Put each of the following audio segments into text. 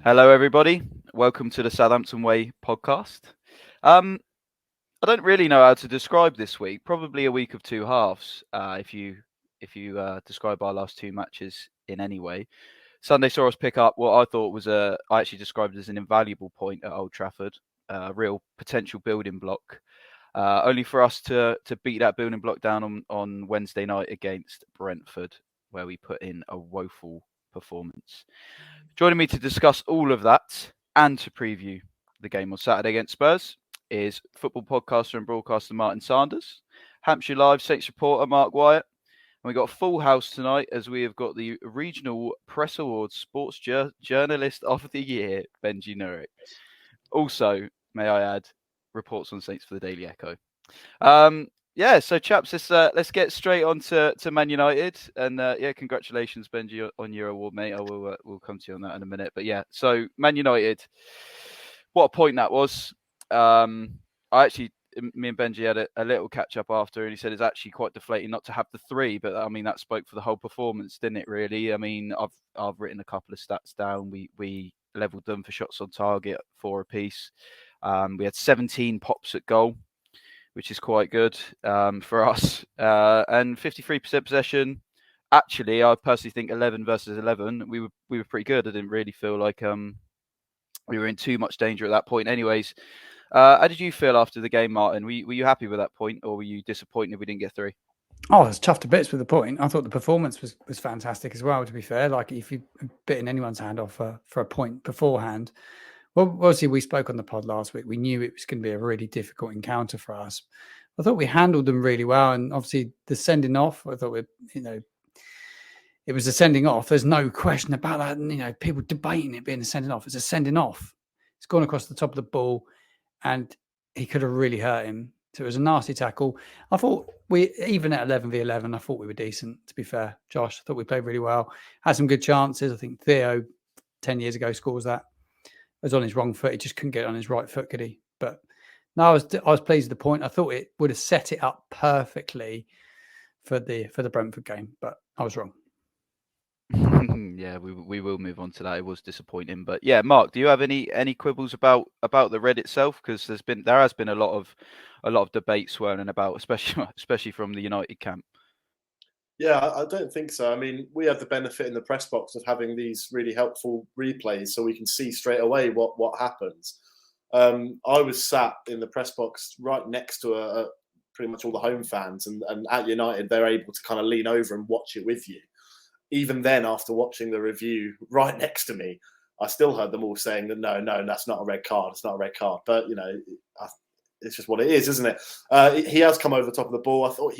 Hello, everybody. Welcome to the Southampton Way Podcast. I don't really know how to describe this week. Probably a week of two halves. If you describe our last two matches in any way. Sunday saw us pick up what I thought was I actually described as an invaluable point at Old Trafford, a real potential building block. Only for us to beat that building block down on Wednesday night against Brentford, where we put in a woeful performance. Joining me to discuss all of that and to preview the game on Saturday against Spurs is football podcaster and broadcaster Martin Sanders, Hampshire Lives Saints reporter Mark Wyatt, and we've got a full house tonight as we have got the Regional Press Awards Sports Journalist of the Year, Benjy Nurick. Also, may I add, reports on Saints for the Daily Echo. So chaps, let's get straight on to Man United, and congratulations, Benjy, on your award, mate. I will we'll come to you on that in a minute, but yeah, so Man United, what a point that was. Me and Benjy had a little catch up after, and he said it's actually quite deflating not to have the three, but I mean that spoke for the whole performance, didn't it? Really, I mean I've written a couple of stats down. We leveled them for shots on target, 4 apiece. We had 17 pops at goal, which is quite good for us. And 53% possession. Actually, I personally think 11 versus 11, we were pretty good. I didn't really feel like we were in too much danger at that point. Anyways, how did you feel after the game, Martin? Were you happy with that point, or were you disappointed we didn't get 3? Oh, it's tough to bits with the point. I thought the performance was fantastic as well, to be fair. Like, if you bitten anyone's hand off for a point beforehand. Well, obviously, we spoke on the pod last week. We knew it was going to be a really difficult encounter for us. I thought we handled them really well. And obviously, the sending off, I thought, it was a sending off. There's no question about that. And, people debating it being a sending off. It's a sending off. It's gone across the top of the ball, and he could have really hurt him. So it was a nasty tackle. I thought even at 11v11, I thought we were decent, to be fair. Josh, I thought we played really well. Had some good chances. I think Theo, 10 years ago, scores that. Was on his wrong foot. He just couldn't get it on his right foot, could he? But no, I was pleased with the point. I thought it would have set it up perfectly for the Brentford game, but I was wrong. Yeah, we will move on to that. It was disappointing, but yeah, Mark, do you have any quibbles about the red itself? Because there has been a lot of debate swirling about, especially from the United camp. Yeah, I don't think so. I mean, we have the benefit in the press box of having these really helpful replays, so we can see straight away what happens. I was sat in the press box right next to pretty much all the home fans, and at United, they're able to kind of lean over and watch it with you. Even then, after watching the review right next to me, I still heard them all saying that no, that's not a red card. It's not a red card. But, it's just what it is, isn't it? He has come over the top of the ball. I thought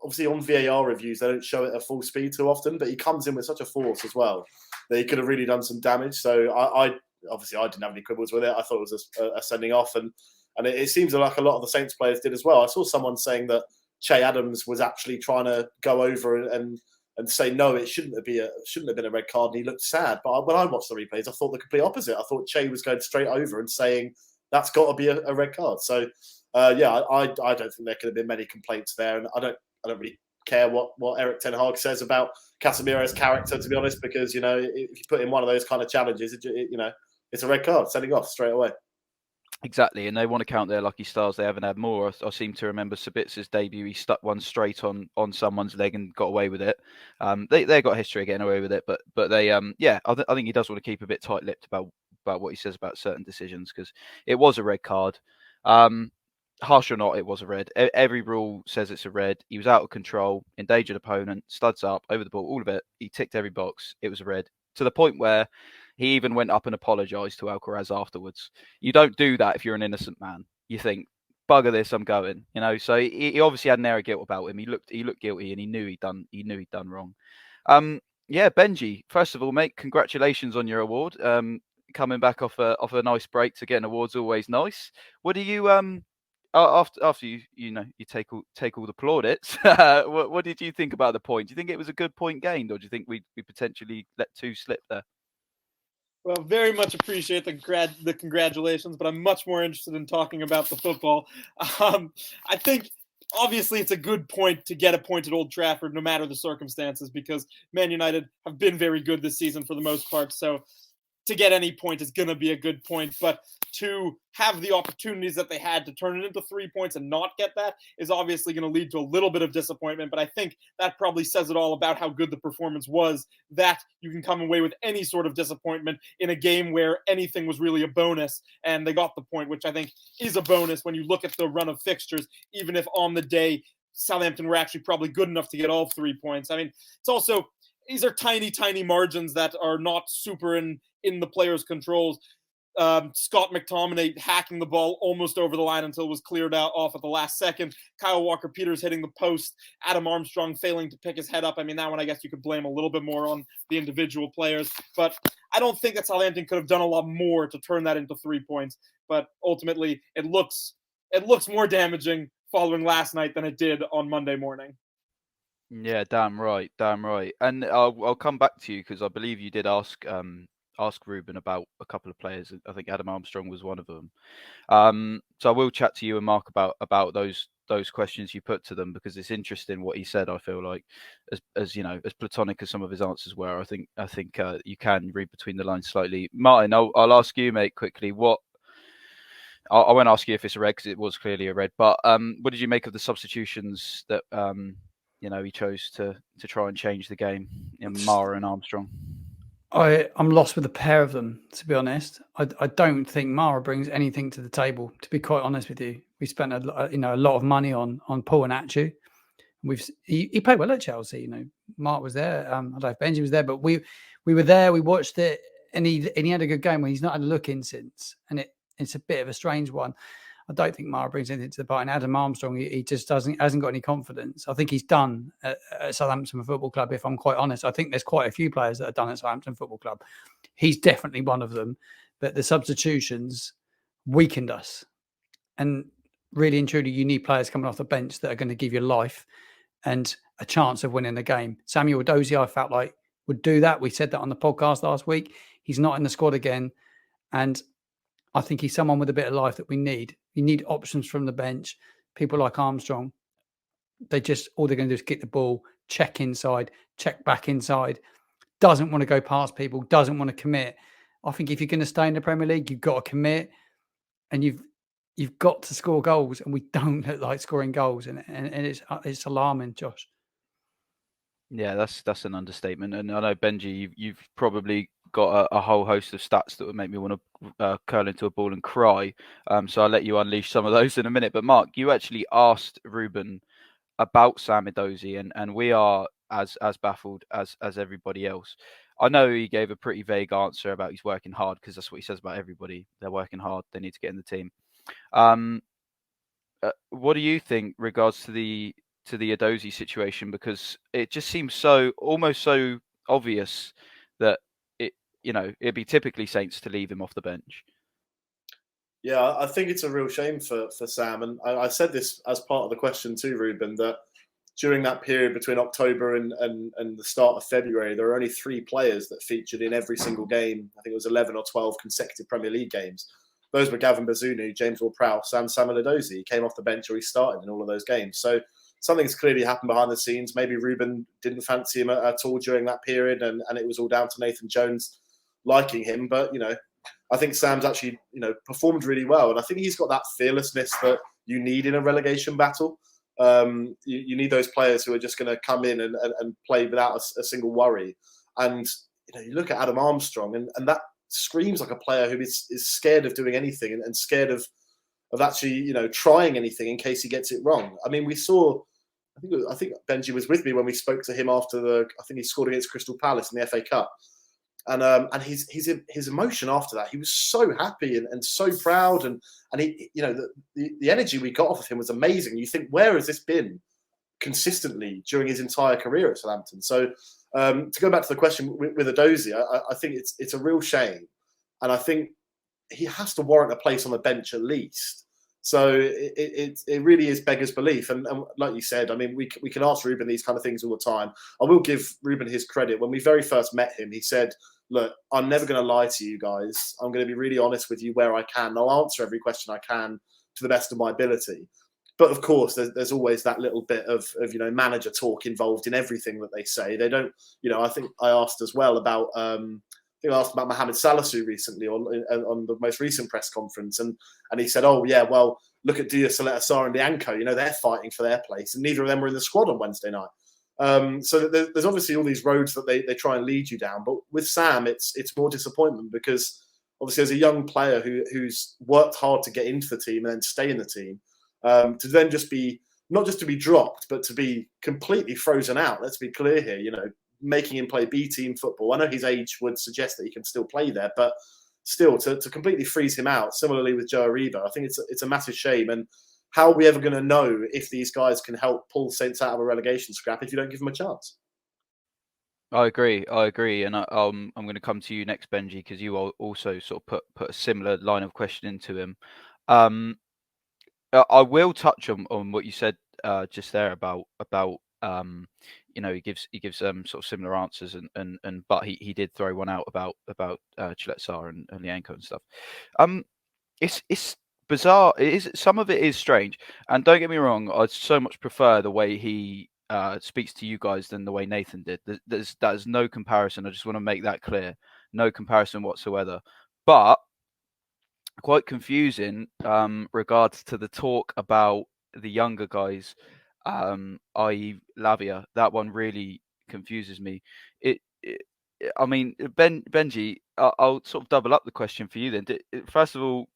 obviously on VAR reviews, they don't show it at full speed too often, but he comes in with such a force as well that he could have really done some damage. So I didn't have any quibbles with it. I thought it was a sending off, and it seems like a lot of the Saints players did as well. I saw someone saying that Che Adams was actually trying to go over and say no, it shouldn't have been a red card, and he looked sad. But when I watched the replays, I thought the complete opposite. I thought Che was going straight over and saying that's got to be a red card. So I don't think there could have been many complaints there, and I don't really care what Eric Ten Hag says about Casemiro's character, to be honest, because if you put in one of those kind of challenges, it's a red card, sending off straight away. Exactly, and they want to count their lucky stars. They haven't had more. I seem to remember Sabitzer's debut. He stuck one straight on someone's leg and got away with it. They got history of getting away with it, but they I think he does want to keep a bit tight-lipped about what he says about certain decisions, because it was a red card. Harsh or not, it was a red. Every rule says it's a red. He was out of control, endangered opponent, studs up, over the ball, all of it. He ticked every box. It was a red, to the point where he even went up and apologised to Alcaraz afterwards. You don't do that if you're an innocent man. You think, bugger this, I'm going. So he obviously had an air of guilt about him. He looked guilty, and he knew he'd done wrong. Benjy, first of all, mate, congratulations on your award. Coming back off a nice break to get an award's always nice. What do you after you take all the plaudits? What did you think about the point? Do you think it was a good point gained, or do you think we potentially let 2 slip there? Well, very much appreciate the congratulations, but I'm much more interested in talking about the football. I think, obviously, it's a good point to get a point at Old Trafford, no matter the circumstances, because Man United have been very good this season for the most part. So to get any point is going to be a good point, but to have the opportunities that they had to turn it into 3 points and not get that is obviously going to lead to a little bit of disappointment. But I think that probably says it all about how good the performance was, that you can come away with any sort of disappointment in a game where anything was really a bonus, and they got the point, which I think is a bonus when you look at the run of fixtures, even if on the day Southampton were actually probably good enough to get all 3 points. I mean, it's also, these are tiny margins that are not super in the players' controls. Scott McTominay hacking the ball almost over the line until it was cleared out off at the last second. Kyle Walker-Peters hitting the post. Adam Armstrong failing to pick his head up. I mean, that one I guess you could blame a little bit more on the individual players. But I don't think that Southampton could have done a lot more to turn that into 3 points. But ultimately, it looks more damaging following last night than it did on Monday morning. Yeah, damn right. And I'll come back to you because I believe you did ask Ruben about a couple of players. I think Adam Armstrong was one of them. So I will chat to you and Mark about those questions you put to them, because it's interesting what he said. I feel like, as you know, as platonic as some of his answers were, I think you can read between the lines slightly. Martin, I'll ask you, mate, quickly. I won't ask you if it's a red, because it was clearly a red. But what did you make of the substitutions that he chose to try and change the game in Mara and Armstrong? I'm lost with a pair of them, to be honest. I don't think Mara brings anything to the table, to be quite honest with you. We spent a lot of money on Paul and Achu. He played well at Chelsea. Mark was there. I don't know if Benjy was there, but we were there. We watched it, and he had a good game. When he's not had a look in since, and it's a bit of a strange one. I don't think Mara brings anything to the party. And Adam Armstrong, he just hasn't got any confidence. I think he's done at Southampton Football Club, if I'm quite honest. I think there's quite a few players that are done at Southampton Football Club. He's definitely one of them. But the substitutions weakened us. And really and truly, you need players coming off the bench that are going to give you life and a chance of winning the game. Samuel Dozie, I felt like, would do that. We said that on the podcast last week. He's not in the squad again. And I think he's someone with a bit of life that we need. You need options from the bench. People like Armstrong, all they're going to do is kick the ball, check inside, check back inside, doesn't want to go past people, doesn't want to commit. I think if you're going to stay in the Premier League, you've got to commit, and you've got to score goals, and we don't look like scoring goals, and it's alarming, Josh. Yeah, that's an understatement. And I know, Benjy, you've probably got a whole host of stats that would make me want to curl into a ball and cry. So I'll let you unleash some of those in a minute. But Mark, you actually asked Ruben about Sam Edozie, and we are as baffled as everybody else. I know he gave a pretty vague answer about he's working hard, because that's what he says about everybody. They're working hard. They need to get in the team. What do you think regards to the Edozie situation? Because it just seems almost so obvious that it'd be typically Saints to leave him off the bench. Yeah, I think it's a real shame for Sam. And I said this as part of the question too, Ruben, that during that period between October and the start of February, there were only 3 players that featured in every single game. I think it was 11 or 12 consecutive Premier League games. Those were Gavin Bazunu, James Ward-Prowse, and Samuel Edozie. He came off the bench or he started in all of those games. So something's clearly happened behind the scenes. Maybe Ruben didn't fancy him at all during that period, and it was all down to Nathan Jones liking him. But, I think Sam's actually, performed really well. And I think he's got that fearlessness that you need in a relegation battle. You need those players who are just going to come in and play without a single worry. And, you look at Adam Armstrong, and that screams like a player who is scared of doing anything and scared of actually, trying anything in case he gets it wrong. I mean, we saw, I think Benjy was with me when we spoke to him after I think he scored against Crystal Palace in the FA Cup. And his emotion after that, he was so happy and so proud, and he, the energy we got off of him was amazing. You think, where has this been consistently during his entire career at Southampton? So to go back to the question with Edozie, I think it's a real shame, and I think he has to warrant a place on the bench at least. So it really is beggars belief. And like you said, I mean, we can ask Ruben these kind of things all the time. I will give Ruben his credit. When we very first met him, he said, look, I'm never going to lie to you guys. I'm going to be really honest with you where I can. I'll answer every question I can to the best of my ability. But of course, there's always that little bit of manager talk involved in everything that they say. They don't, I think I asked as well about think I asked about Mohamed Salisu recently on the most recent press conference, and he said, "Oh yeah, well look at Dia Sar and Lianco. You know, they're fighting for their place, and neither of them were in the squad on Wednesday night." So there's obviously all these roads that they try and lead you down, but with Sam, it's more disappointment because obviously as a young player who's worked hard to get into the team and then stay in the team, to then just be not just to be dropped, but to be completely frozen out. Let's be clear here, you know, making him play B team football. I know his age would suggest that he can still play there, but still to completely freeze him out. Similarly with Joe Aribo, I think it's a massive shame. And how are we ever going to know if these guys can help pull Saints out of a relegation scrap if you don't give them a chance? I agree, and I'm going to come to you next, Benji, because you also sort of put a similar line of questioning to him. I will touch on what you said just there about you know, he gives sort of similar answers, and but he did throw one out about Chilet-Sar and Lianco and stuff. It's bizarre. Some of it is strange, and don't get me wrong, I so much prefer the way he speaks to you guys than the way Nathan did. There's no comparison. I just want to make that clear. No comparison whatsoever. But quite confusing regards to the talk about the younger guys, i.e. Lavia. That one really confuses me. I mean, Benji, I'll sort of double up the question for you then. First of all,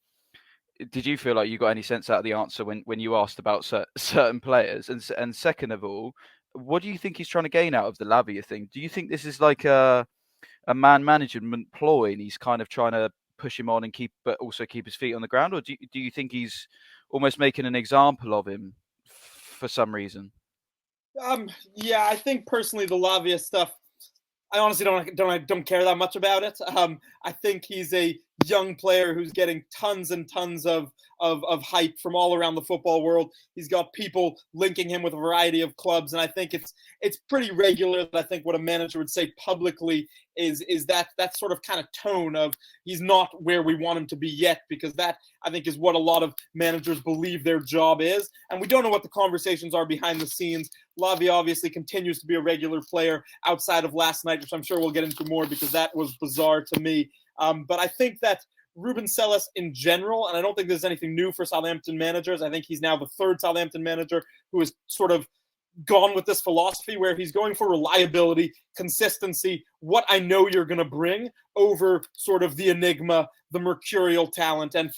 did you feel like you got any sense out of the answer when you asked about certain players? And second of all, what do you think he's trying to gain out of the Lavia thing? Do you think this is like a man management ploy, and he's kind of trying to push him on and but also keep his feet on the ground, or do you think he's almost making an example of him for some reason? Yeah, I think personally the Lavia stuff, I honestly don't care that much about it. I think he's a young player who's getting tons and tons of hype from all around the football world. He's got people linking him with a variety of clubs, and I think it's pretty regular that I think what a manager would say publicly is that sort of kind of tone of he's not where we want him to be yet, because that I think is what a lot of managers believe their job is, and we don't know what the conversations are behind the scenes. Lavia obviously continues to be a regular player outside of last night, which I'm sure we'll get into more because that was bizarre to me. But I think that Ruben Selles in general, and I don't think there's anything new for Southampton managers. I think he's now the third Southampton manager who has sort of gone with this philosophy where he's going for reliability, consistency, what I know you're going to bring over sort of the enigma, the mercurial talent. And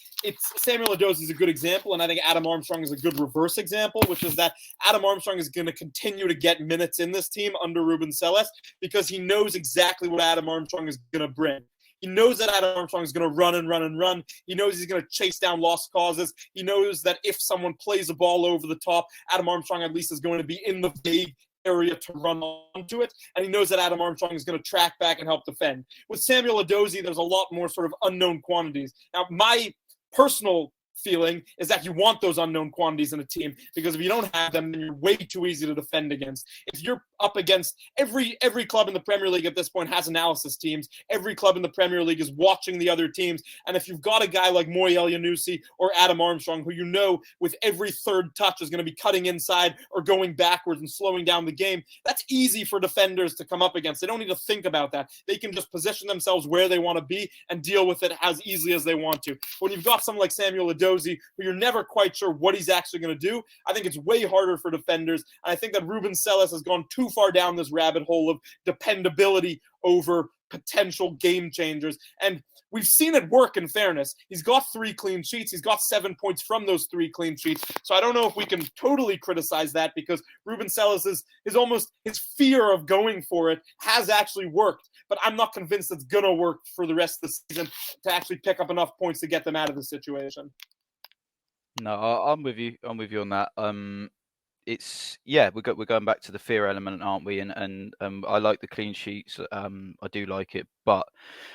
Samuel Edozie is a good example, and I think Adam Armstrong is a good reverse example, which is that Adam Armstrong is going to continue to get minutes in this team under Ruben Selles because he knows exactly what Adam Armstrong is going to bring. He knows that Adam Armstrong is going to run and run and run. He knows he's going to chase down lost causes. He knows that if someone plays a ball over the top, Adam Armstrong at least is going to be in the vague area to run onto it. And he knows that Adam Armstrong is going to track back and help defend. With Samuel Edozie, there's a lot more sort of unknown quantities. Now, my personal feeling is that you want those unknown quantities in a team, because if you don't have them, then you're way too easy to defend against. If you're up against every club in the Premier League at this point has analysis teams. Every club in the Premier League is watching the other teams. And if you've got a guy like Moy Elyounoussi or Adam Armstrong, who you know with every third touch is going to be cutting inside or going backwards and slowing down the game, that's easy for defenders to come up against. They don't need to think about that. They can just position themselves where they want to be and deal with it as easily as they want to. When you've got someone like Samuel Edozie, who you're never quite sure what he's actually going to do, I think it's way harder for defenders. And I think that Ruben Selles has gone too far down this rabbit hole of dependability over potential game changers. And we've seen it work, in fairness. He's got 3 clean sheets. He's got 7 points from those 3 clean sheets. So I don't know if we can totally criticize that, because Ruben Selles is almost his fear of going for it has actually worked. But I'm not convinced it's going to work for the rest of the season to actually pick up enough points to get them out of the situation. No, I'm with you. I'm with you on that. It's we're going back to the fear element, aren't we? And I like the clean sheets. I do like it, but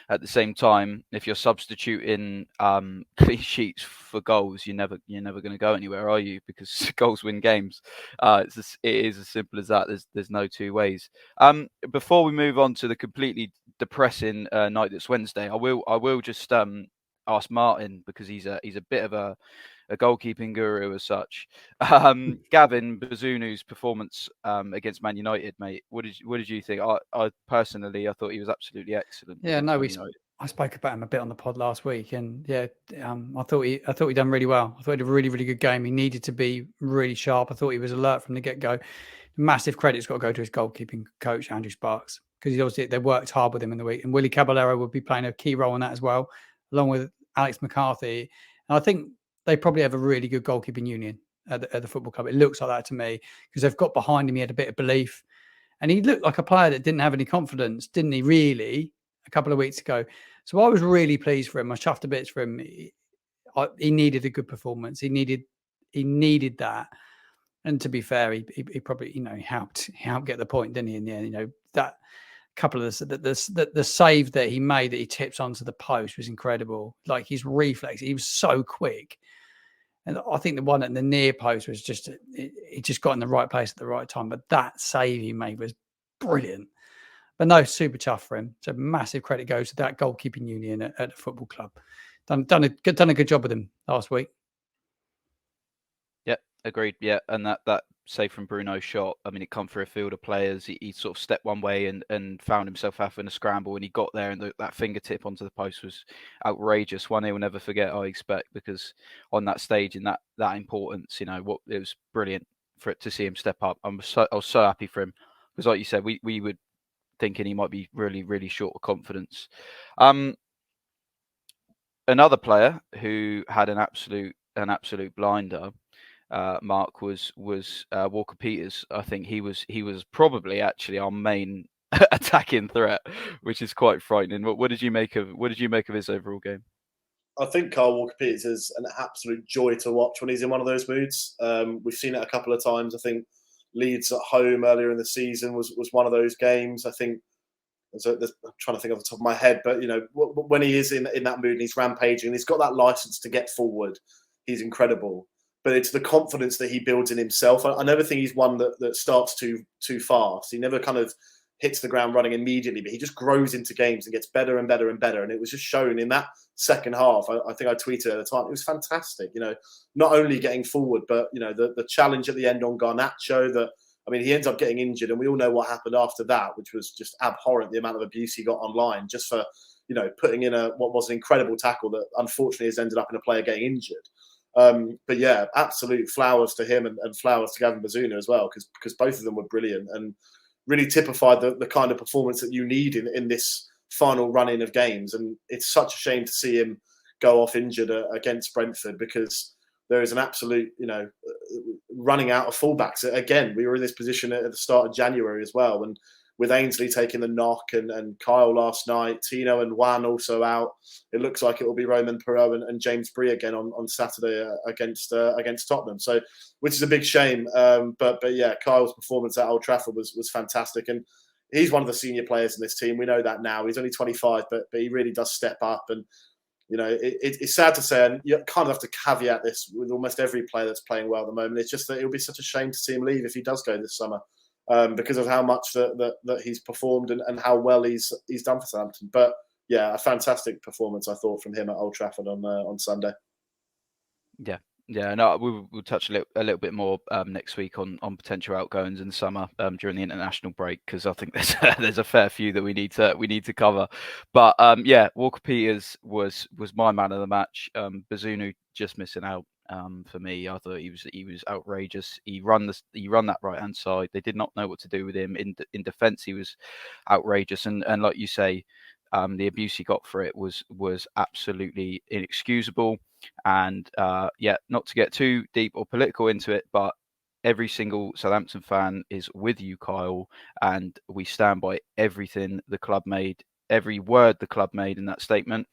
at the same time, if you're substituting clean sheets for goals, you're never going to go anywhere, are you? Because goals win games. It is as simple as that. There's no two ways. Before we move on to the completely depressing night that's Wednesday, I will just ask Martin, because he's a bit of a goalkeeping guru as such. Gavin Bazunu's performance against Man United, mate. What did you think? I personally, I thought he was absolutely excellent. Yeah, no, I spoke about him a bit on the pod last week, and yeah, I thought he done really well. I thought he had a really, really good game. He needed to be really sharp. I thought he was alert from the get go. Massive credit's got to go to his goalkeeping coach, Andrew Sparks, because obviously they worked hard with him in the week, and Willie Caballero would be playing a key role in that as well, along with Alex McCarthy. And I think they probably have a really good goalkeeping union at the football club. It looks like that to me, because they've got behind him. He had a bit of belief, and he looked like a player that didn't have any confidence, didn't he? Really, a couple of weeks ago. So I was really pleased for him. I chuffed a bit for him. He needed a good performance. He needed that. And to be fair, he probably, he helped get the point, didn't he? In the end, that couple of the save that he made that he tips onto the post was incredible. Like his reflex, he was so quick. And I think the one at the near post was he just got in the right place at the right time. But that save he made was brilliant. But no, super chuff for him. So massive credit goes to that goalkeeping union at the football club. Done a good job with him last week. Yeah, agreed. Yeah, and that save from Bruno's shot, I mean, it come through a field of players. He sort of stepped one way and found himself having a scramble, and he got there, and that fingertip onto the post was outrageous. One he will never forget, I expect, because on that stage and that importance, it was brilliant for it to see him step up. I was so happy for him, because like you said, we would thinking he might be really, really short of confidence. Another player who had an absolute blinder, Mark, was Walker Peters. I think he was probably actually our main attacking threat, which is quite frightening. What did you make of his overall game? I think Kyle Walker Peters is an absolute joy to watch when he's in one of those moods. We've seen it a couple of times. I think Leeds at home earlier in the season was one of those games. I think I'm trying to think off the top of my head, but when he is in that mood and he's rampaging, and he's got that license to get forward, he's incredible. But it's the confidence that he builds in himself. I never think he's one that starts too fast. He never kind of hits the ground running immediately, but he just grows into games and gets better and better and better. And it was just shown in that second half. I think I tweeted at the time, it was fantastic. Not only getting forward, but the challenge at the end on Garnacho. He ends up getting injured, and we all know what happened after that, which was just abhorrent. The amount of abuse he got online just for putting in what was an incredible tackle that unfortunately has ended up in a player getting injured. But yeah, absolute flowers to him and flowers to Gavin Bazunu as well, because both of them were brilliant and really typified the kind of performance that you need in this final run-in of games. And it's such a shame to see him go off injured against Brentford, because there is an absolute, running out of fullbacks. Again, we were in this position at the start of January as well, and with Ainsley taking the knock and Kyle last night, Tino and Juan also out, it looks like it will be Roman Perot and James Bree again on Saturday against Tottenham. So, which is a big shame. But yeah, Kyle's performance at Old Trafford was fantastic, and he's one of the senior players in this team. We know that now. He's only 25, but he really does step up. And it's sad to say, and you kind of have to caveat this with almost every player that's playing well at the moment. It's just that it would be such a shame to see him leave if he does go this summer. Because of how much that he's performed and how well he's done for Southampton. But yeah, a fantastic performance, I thought, from him at Old Trafford on Sunday. Yeah, no, we'll touch a little bit more next week on potential outgoings in the summer during the international break, because I think there's a fair few that we need to cover. But yeah, Walker Peters was my man of the match. Bazunu just missing out. For me, I thought he was outrageous. He run that right hand side. They did not know what to do with him in defence. He was outrageous, and like you say, the abuse he got for it was absolutely inexcusable. And yeah, not to get too deep or political into it, but every single Southampton fan is with you, Kyle, and we stand by everything the club made, every word the club made in that statement.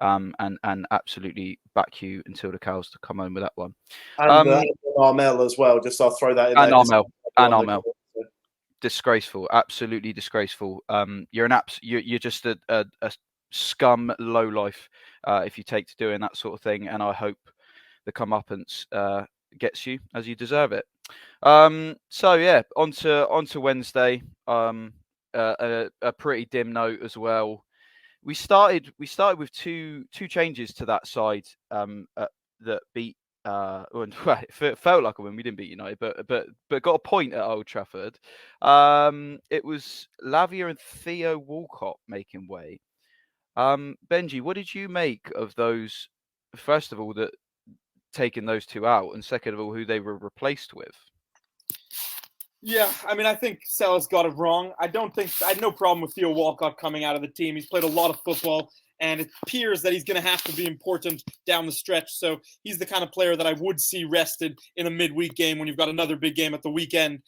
And absolutely back you until the cows to come home with that one. And Armel as well. Just I'll throw that in and there. Armel. Disgraceful, absolutely disgraceful. You're just a scum lowlife if you take to doing that sort of thing. And I hope the comeuppance gets you as you deserve it. So yeah, on to Wednesday. A pretty dim note as well. We started with two changes to that side that beat it felt like a win. We didn't beat United, but got a point at Old Trafford. It was Lavia and Theo Walcott making way. Benjy, what did you make of those? First of all, that taking those two out, and second of all, who they were replaced with. Yeah, I mean, I think Sellers got it wrong. I had no problem with Theo Walcott coming out of the team. He's played a lot of football, and it appears that he's going to have to be important down the stretch. So he's the kind of player that I would see rested in a midweek game when you've got another big game at the weekend.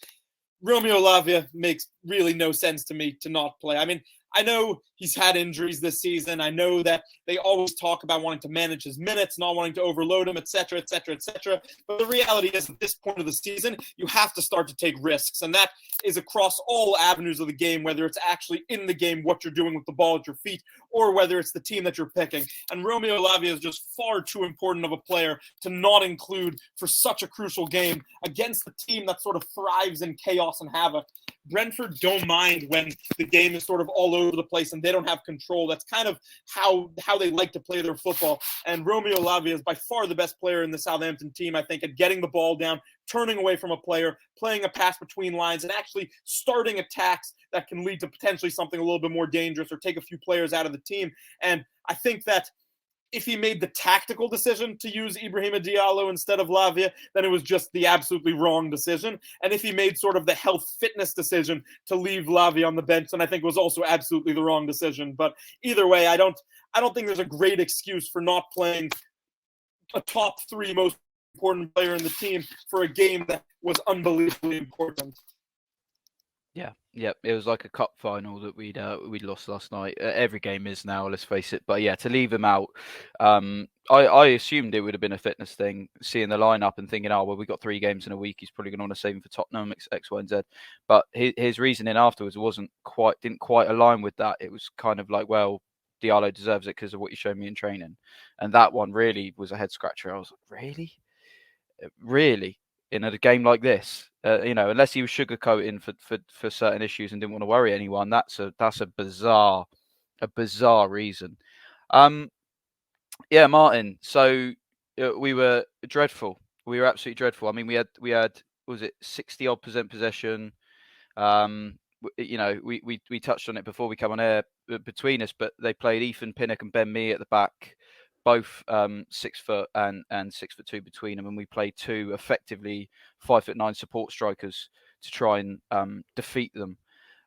Romeo Lavia makes really no sense to me to not play. I mean, I know he's had injuries this season. I know that they always talk about wanting to manage his minutes, not wanting to overload him, et cetera, et cetera, et cetera. But the reality is, at this point of the season, you have to start to take risks. And that is across all avenues of the game, whether it's actually in the game, what you're doing with the ball at your feet, or whether it's the team that you're picking. And Romeo Lavia is just far too important of a player to not include for such a crucial game against the team that sort of thrives in chaos and havoc. Brentford don't mind when the game is sort of all over the place and they don't have control. That's kind of how they like to play their football. And Romeo Lavia is by far the best player in the Southampton team, I think, at getting the ball down, turning away from a player, playing a pass between lines, and actually starting attacks that can lead to potentially something a little bit more dangerous or take a few players out of the team. And I think that if he made the tactical decision to use Ibrahima Diallo instead of Lavia, then it was just the absolutely wrong decision. And if he made sort of the health fitness decision to leave Lavia on the bench, then I think it was also absolutely the wrong decision. But either way, I don't think there's a great excuse for not playing a top three most important player in the team for a game that was unbelievably important. Yeah, it was like a cup final that we'd lost last night. Every game is now, let's face it. But yeah, to leave him out, I assumed it would have been a fitness thing, seeing the lineup and thinking, oh well, we got 3 games in a week. He's probably going to want to save him for Tottenham, X, Y, and Z. But his reasoning afterwards didn't quite align with that. It was kind of like, well, Diallo deserves it because of what you showed me in training, and that one really was a head scratcher. I was like, really. In a game like this, unless he was sugarcoating for certain issues and didn't want to worry anyone, that's a bizarre reason. Yeah, Martin. So we were dreadful. We were absolutely dreadful. I mean, we had what was it 60% possession. We touched on it before we come on air between us, but they played Ethan Pinnock and Ben Mee at the back, both 6 foot and 6'2" between them, and we played 2 effectively 5'9" support strikers to try and defeat them.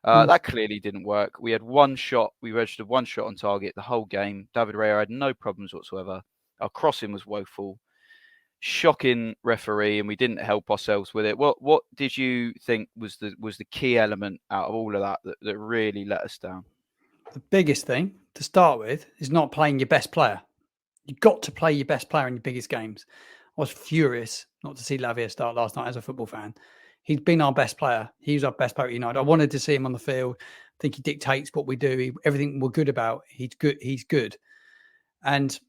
That clearly didn't work. We had one shot. We registered one shot on target the whole game. David Raya had no problems whatsoever. Our crossing was woeful. Shocking referee, and we didn't help ourselves with it. What did you think was the key element out of all of that really let us down? The biggest thing to start with is not playing your best player. You've got to play your best player in your biggest games. I was furious not to see Lavia start last night as a football fan. He's been our best player. He was our best player at United. I wanted to see him on the field. I think he dictates what we do. Everything we're good about. He's good. And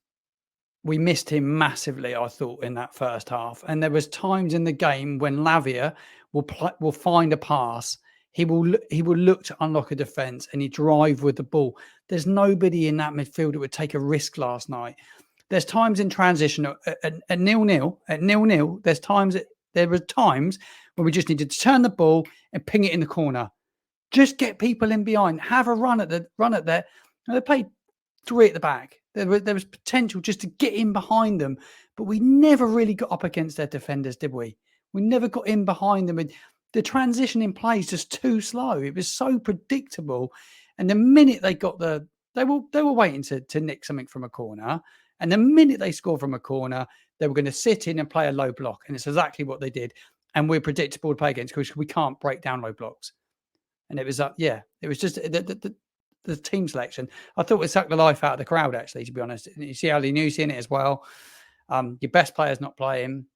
we missed him massively, I thought, in that first half. And there was times in the game when Lavia will find a pass. He will look to unlock a defence and he drive with the ball. There's nobody in that midfield that would take a risk last night. There's times in transition at 0-0. There were times when we just needed to turn the ball and ping it in the corner. Just get people in behind. Have a run at there. And they played 3 at the back. There was potential just to get in behind them, but we never really got up against their defenders, did we? We never got in behind them. The transition in play is just too slow. It was so predictable. And the minute they got they were waiting to nick something from a corner. And the minute they scored from a corner, they were going to sit in and play a low block. And it's exactly what they did. And we're predictable to play against because we can't break down low blocks. And it was it was just the team selection. I thought it sucked the life out of the crowd, actually, to be honest. And you see Ali Nusi in it as well. Your best player's not playing.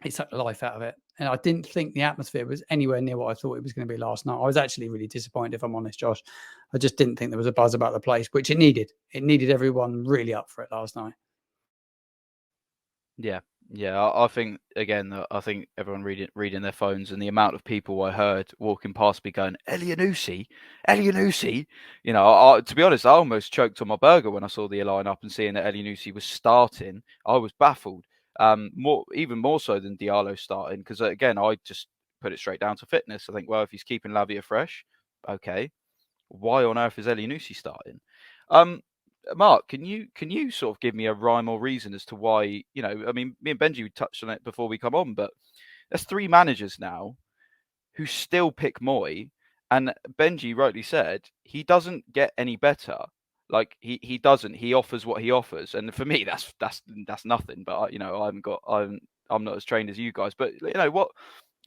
It sucked the life out of it. And I didn't think the atmosphere was anywhere near what I thought it was going to be last night. I was actually really disappointed, if I'm honest, Josh. I just didn't think there was a buzz about the place, which it needed. It needed everyone really up for it last night. Yeah. I think, again, everyone reading their phones, and the amount of people I heard walking past me going, Elyounoussi. To be honest, I almost choked on my burger when I saw the lineup and seeing that Elyounoussi was starting. I was baffled. even more so than Diallo starting, because again, I just put it straight down to fitness. I think, well, if he's keeping Lavia fresh, okay, why on earth is Elyounoussi starting? Mark, can you sort of give me a rhyme or reason as to why, I mean, me and Benji touched on it before we come on, but there's 3 managers now who still pick Moy, and Benji rightly said he doesn't get any better. Like he doesn't. He offers what he offers, and for me, that's nothing. But I'm not as trained as you guys. But what?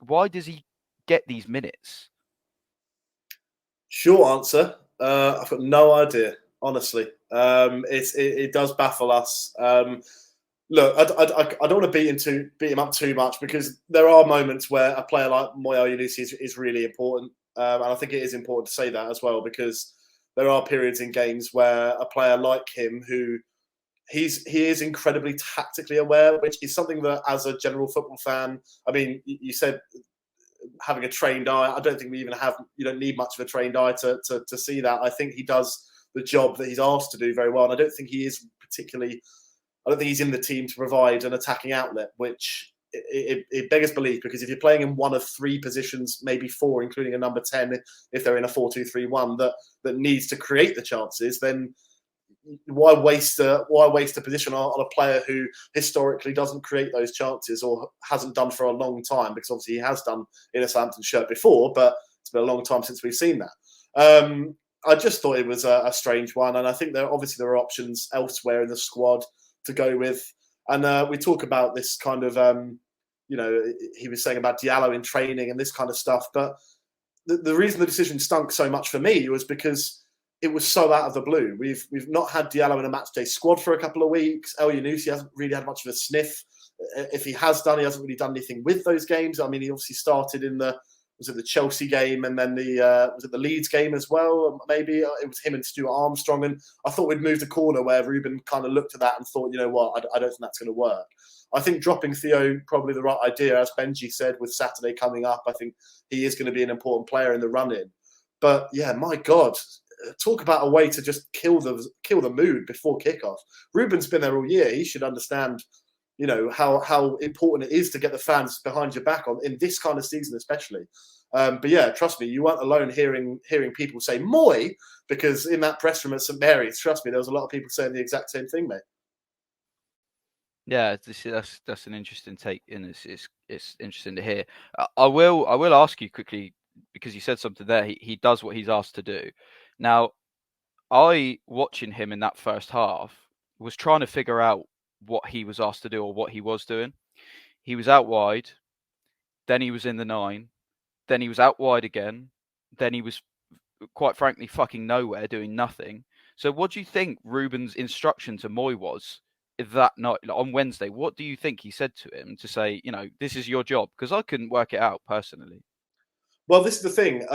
Why does he get these minutes? Short answer. I've got no idea. Honestly, it does baffle us. Look, I don't want to beat him up too much, because there are moments where a player like Moy Elyounoussi is really important, and I think it is important to say that as well, because there are periods in games where a player like him, who he is incredibly tactically aware, which is something that, as a general football fan, I mean, you said having a trained eye. I don't think you don't need much of a trained eye to see that. I think he does the job that he's asked to do very well, and I don't think he's in the team to provide an attacking outlet, which it beggars belief, because if you're playing in one of 3 positions, maybe 4, including a number 10, if they're in a 4-2-3-1 that needs to create the chances, then why waste a position on a player who historically doesn't create those chances, or hasn't done for a long time? Because obviously he has done in a Southampton shirt before, but it's been a long time since we've seen that. I just thought it was a strange one, and I think there are options elsewhere in the squad to go with. And we talk about this kind of, he was saying about Diallo in training and this kind of stuff, but the reason the decision stunk so much for me was because it was so out of the blue. We've not had Diallo in a matchday squad for a couple of weeks. Elyounoussi hasn't really had much of a sniff. If he has done, he hasn't really done anything with those games. I mean, he obviously started in the Chelsea game, and then the Leeds game as well? Maybe it was him and Stuart Armstrong, and I thought we'd moved a corner where Ruben kind of looked at that and thought, you know what, I don't think that's going to work. I think dropping Theo probably the right idea, as Benji said, with Saturday coming up. I think he is going to be an important player in the run-in. But yeah, my God, talk about a way to just kill the mood before kickoff. Ruben's been there all year. He should understand, how important it is to get the fans behind your back in this kind of season, especially. But yeah, trust me, you weren't alone hearing people say Moy, because in that press room at St Mary's, trust me, there was a lot of people saying the exact same thing, mate. Yeah, that's an interesting take, and it's interesting to hear. I will ask you quickly, because you said something there. He does what he's asked to do. Now, I, watching him in that first half, was trying to figure out what he was asked to do, or what he was doing. He was out wide, then he was in the 9, then he was out wide again, then he was, quite frankly, fucking nowhere, doing nothing. So what do you think Ruben's instruction to Moy was that night, on Wednesday? What do you think he said to him to say, this is your job? Because I couldn't work it out personally. Well, this is the thing.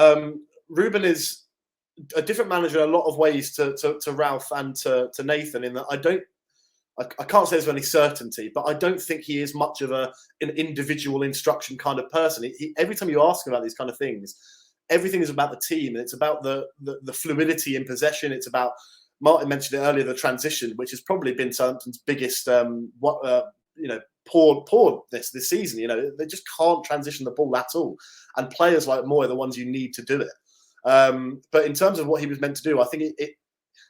Ruben is a different manager in a lot of ways to Ralph and to Nathan, in that I can't say there's any certainty, but I don't think he is much of an individual instruction kind of person. Every time you ask him about these kind of things, everything is about the team, and it's about the fluidity in possession. It's about, Martin mentioned it earlier, the transition, which has probably been Southampton's biggest poor this season. They just can't transition the ball at all, and players like Moy are the ones you need to do it. But in terms of what he was meant to do, I think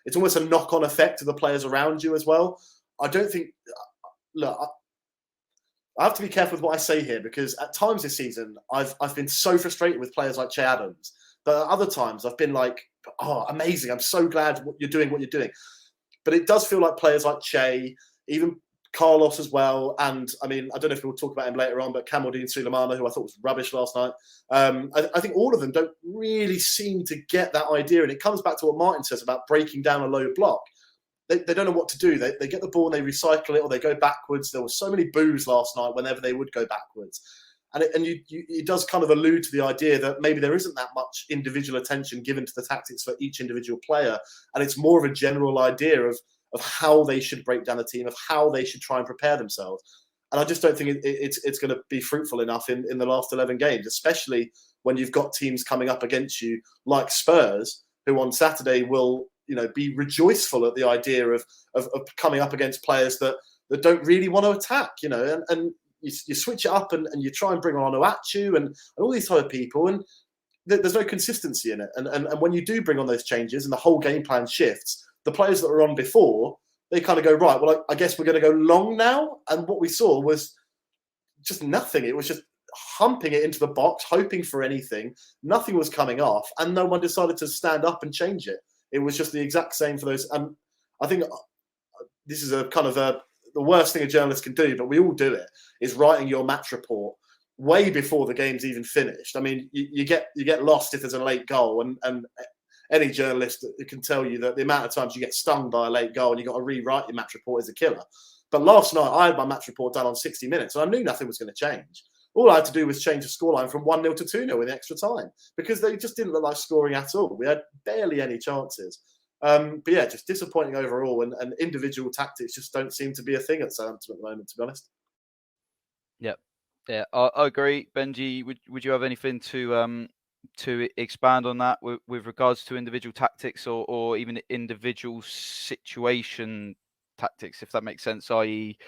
it's almost a knock-on effect to the players around you as well. I don't think. Look, I have to be careful with what I say here, because at times this season I've been so frustrated with players like Che Adams, but at other times I've been like, oh, amazing! I'm so glad you're doing what you're doing. But it does feel like players like Che, even Carlos as well, and I mean, I don't know if we'll talk about him later on, but Kamaldeen Sulemana, who I thought was rubbish last night, I think all of them don't really seem to get that idea, and it comes back to what Martin says about breaking down a low block. They don't know what to do. They get the ball and they recycle it, or they go backwards. There were so many boos last night whenever they would go backwards. And it does kind of allude to the idea that maybe there isn't that much individual attention given to the tactics for each individual player. And it's more of a general idea of how they should break down the team, of how they should try and prepare themselves. And I just don't think it's going to be fruitful enough in the last 11 games, especially when you've got teams coming up against you like Spurs, who on Saturday will be rejoiceful at the idea of coming up against players that that don't really want to attack, and you switch it up and you try and bring on Onuachu and all these type of people, and there's no consistency in it. And when you do bring on those changes and the whole game plan shifts, the players that were on before, they kind of go, right, well, I guess we're going to go long now. And what we saw was just nothing. It was just humping it into the box, hoping for anything. Nothing was coming off, and no one decided to stand up and change it. It was just the exact same for those. And I think this is a kind of the worst thing a journalist can do, but we all do it, is writing your match report way before the game's even finished. I mean, you get lost if there's a late goal, and any journalist can tell you that the amount of times you get stung by a late goal and you've got to rewrite your match report is a killer. But last night, I had my match report done on 60 minutes, and I knew nothing was going to change. All I had to do was change the scoreline from 1-0 to 2-0 in extra time, because they just didn't look like scoring at all. We had barely any chances. But yeah, just disappointing overall, and individual tactics just don't seem to be a thing at Southampton at the moment, to be honest. Yep. Yeah, I agree. Benjy, would you have anything to expand on that with regards to individual tactics or even individual situation tactics, if that makes sense? I.e.,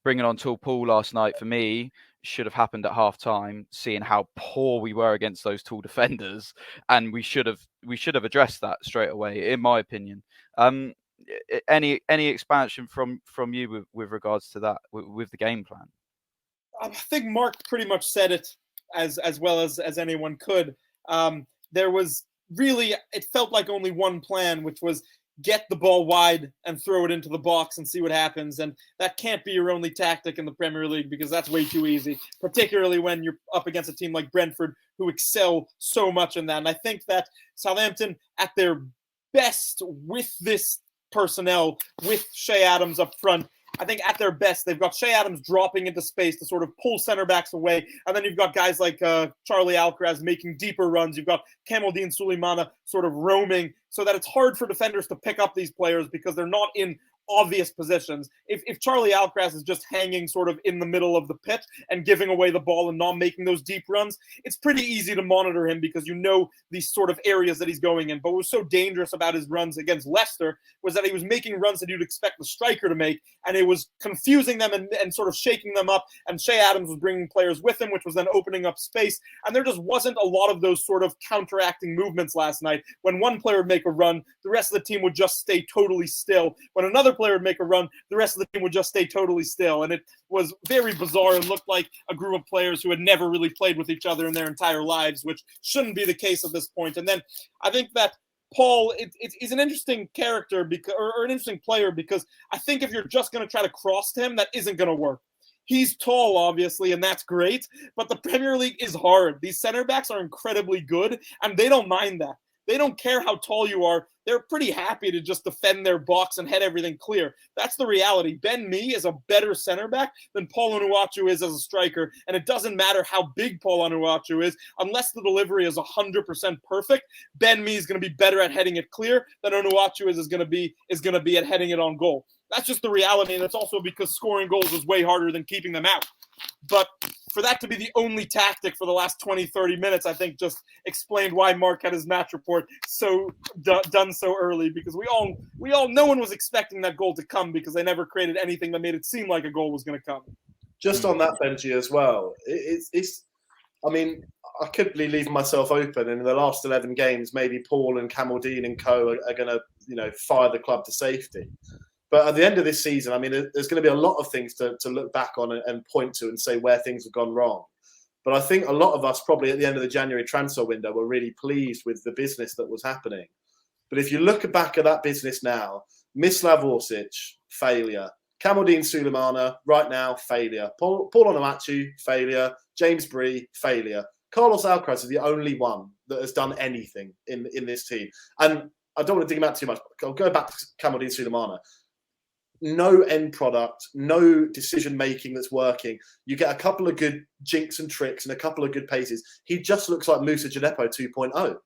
bringing on Tall Paul last night for me should have happened at half time, seeing how poor we were against those tall defenders, and we should have addressed that straight away, in my opinion. Any expansion from you with regards to that, with the game plan? I think Mark pretty much said it as well as anyone could. There was really, it felt like only one plan, which was get the ball wide and throw it into the box and see what happens. And that can't be your only tactic in the Premier League, because that's way too easy, particularly when you're up against a team like Brentford, who excel so much in that. And I think that Southampton, at their best with this personnel, with Shea Adams up front, I think at their best, they've got Shea Adams dropping into space to sort of pull center backs away. And then you've got guys like Charlie Alcaraz making deeper runs. You've got Kamaldeen Sulemana sort of roaming, so that it's hard for defenders to pick up these players because they're not in obvious positions. If Charlie Alcaraz is just hanging sort of in the middle of the pit and giving away the ball and not making those deep runs, it's pretty easy to monitor him because you know these sort of areas that he's going in. But what was so dangerous about his runs against Leicester was that he was making runs that you'd expect the striker to make, and it was confusing them and sort of shaking them up. And Shea Adams was bringing players with him, which was then opening up space. And there just wasn't a lot of those sort of counteracting movements last night. When one player would make a run, the rest of the team would just stay totally still. When another player would make a run, the rest of the team would just stay totally still. And it was very bizarre and looked like a group of players who had never really played with each other in their entire lives, which shouldn't be the case at this point. And then I think that Paul is an interesting character because, or an interesting player, because I think if you're just going to try to cross to him, that isn't going to work. He's tall, obviously, and that's great, but the Premier League is hard. These center backs are incredibly good, and they don't mind that. They don't care how tall you are. They're pretty happy to just defend their box and head everything clear. That's the reality. Ben Mee is a better center back than Paul Onuachu is as a striker, and it doesn't matter how big Paul Onuachu is. Unless the delivery is 100% perfect, Ben Mee is going to be better at heading it clear than Onuachu is going to be at heading it on goal. That's just the reality, and it's also because scoring goals is way harder than keeping them out. But for that to be the only tactic for the last 20, 30 minutes, I think just explained why Mark had his match report so done so early, because we all no one was expecting that goal to come because they never created anything that made it seem like a goal was going to come. Just on that, Benjy, as well, I mean, I could be leaving myself open, and in the last 11 games, maybe Paul and Kamaldeen and co are going to, fire the club to safety. But at the end of this season, I mean, there's going to be a lot of things to look back on and point to and say where things have gone wrong. But I think a lot of us probably at the end of the January transfer window were really pleased with the business that was happening. But if you look back at that business now, Mislav Orsic, failure. Kamaldeen Sulemana, right now, failure. Paul Onuachu, failure. James Bree, failure. Carlos Alcaraz is the only one that has done anything in this team. And I don't want to dig him out too much. I'll go back to Kamaldeen Sulemana. No end product, no decision-making that's working. You get a couple of good jinks and tricks and a couple of good paces. He just looks like Moussa Djenepo 2.0.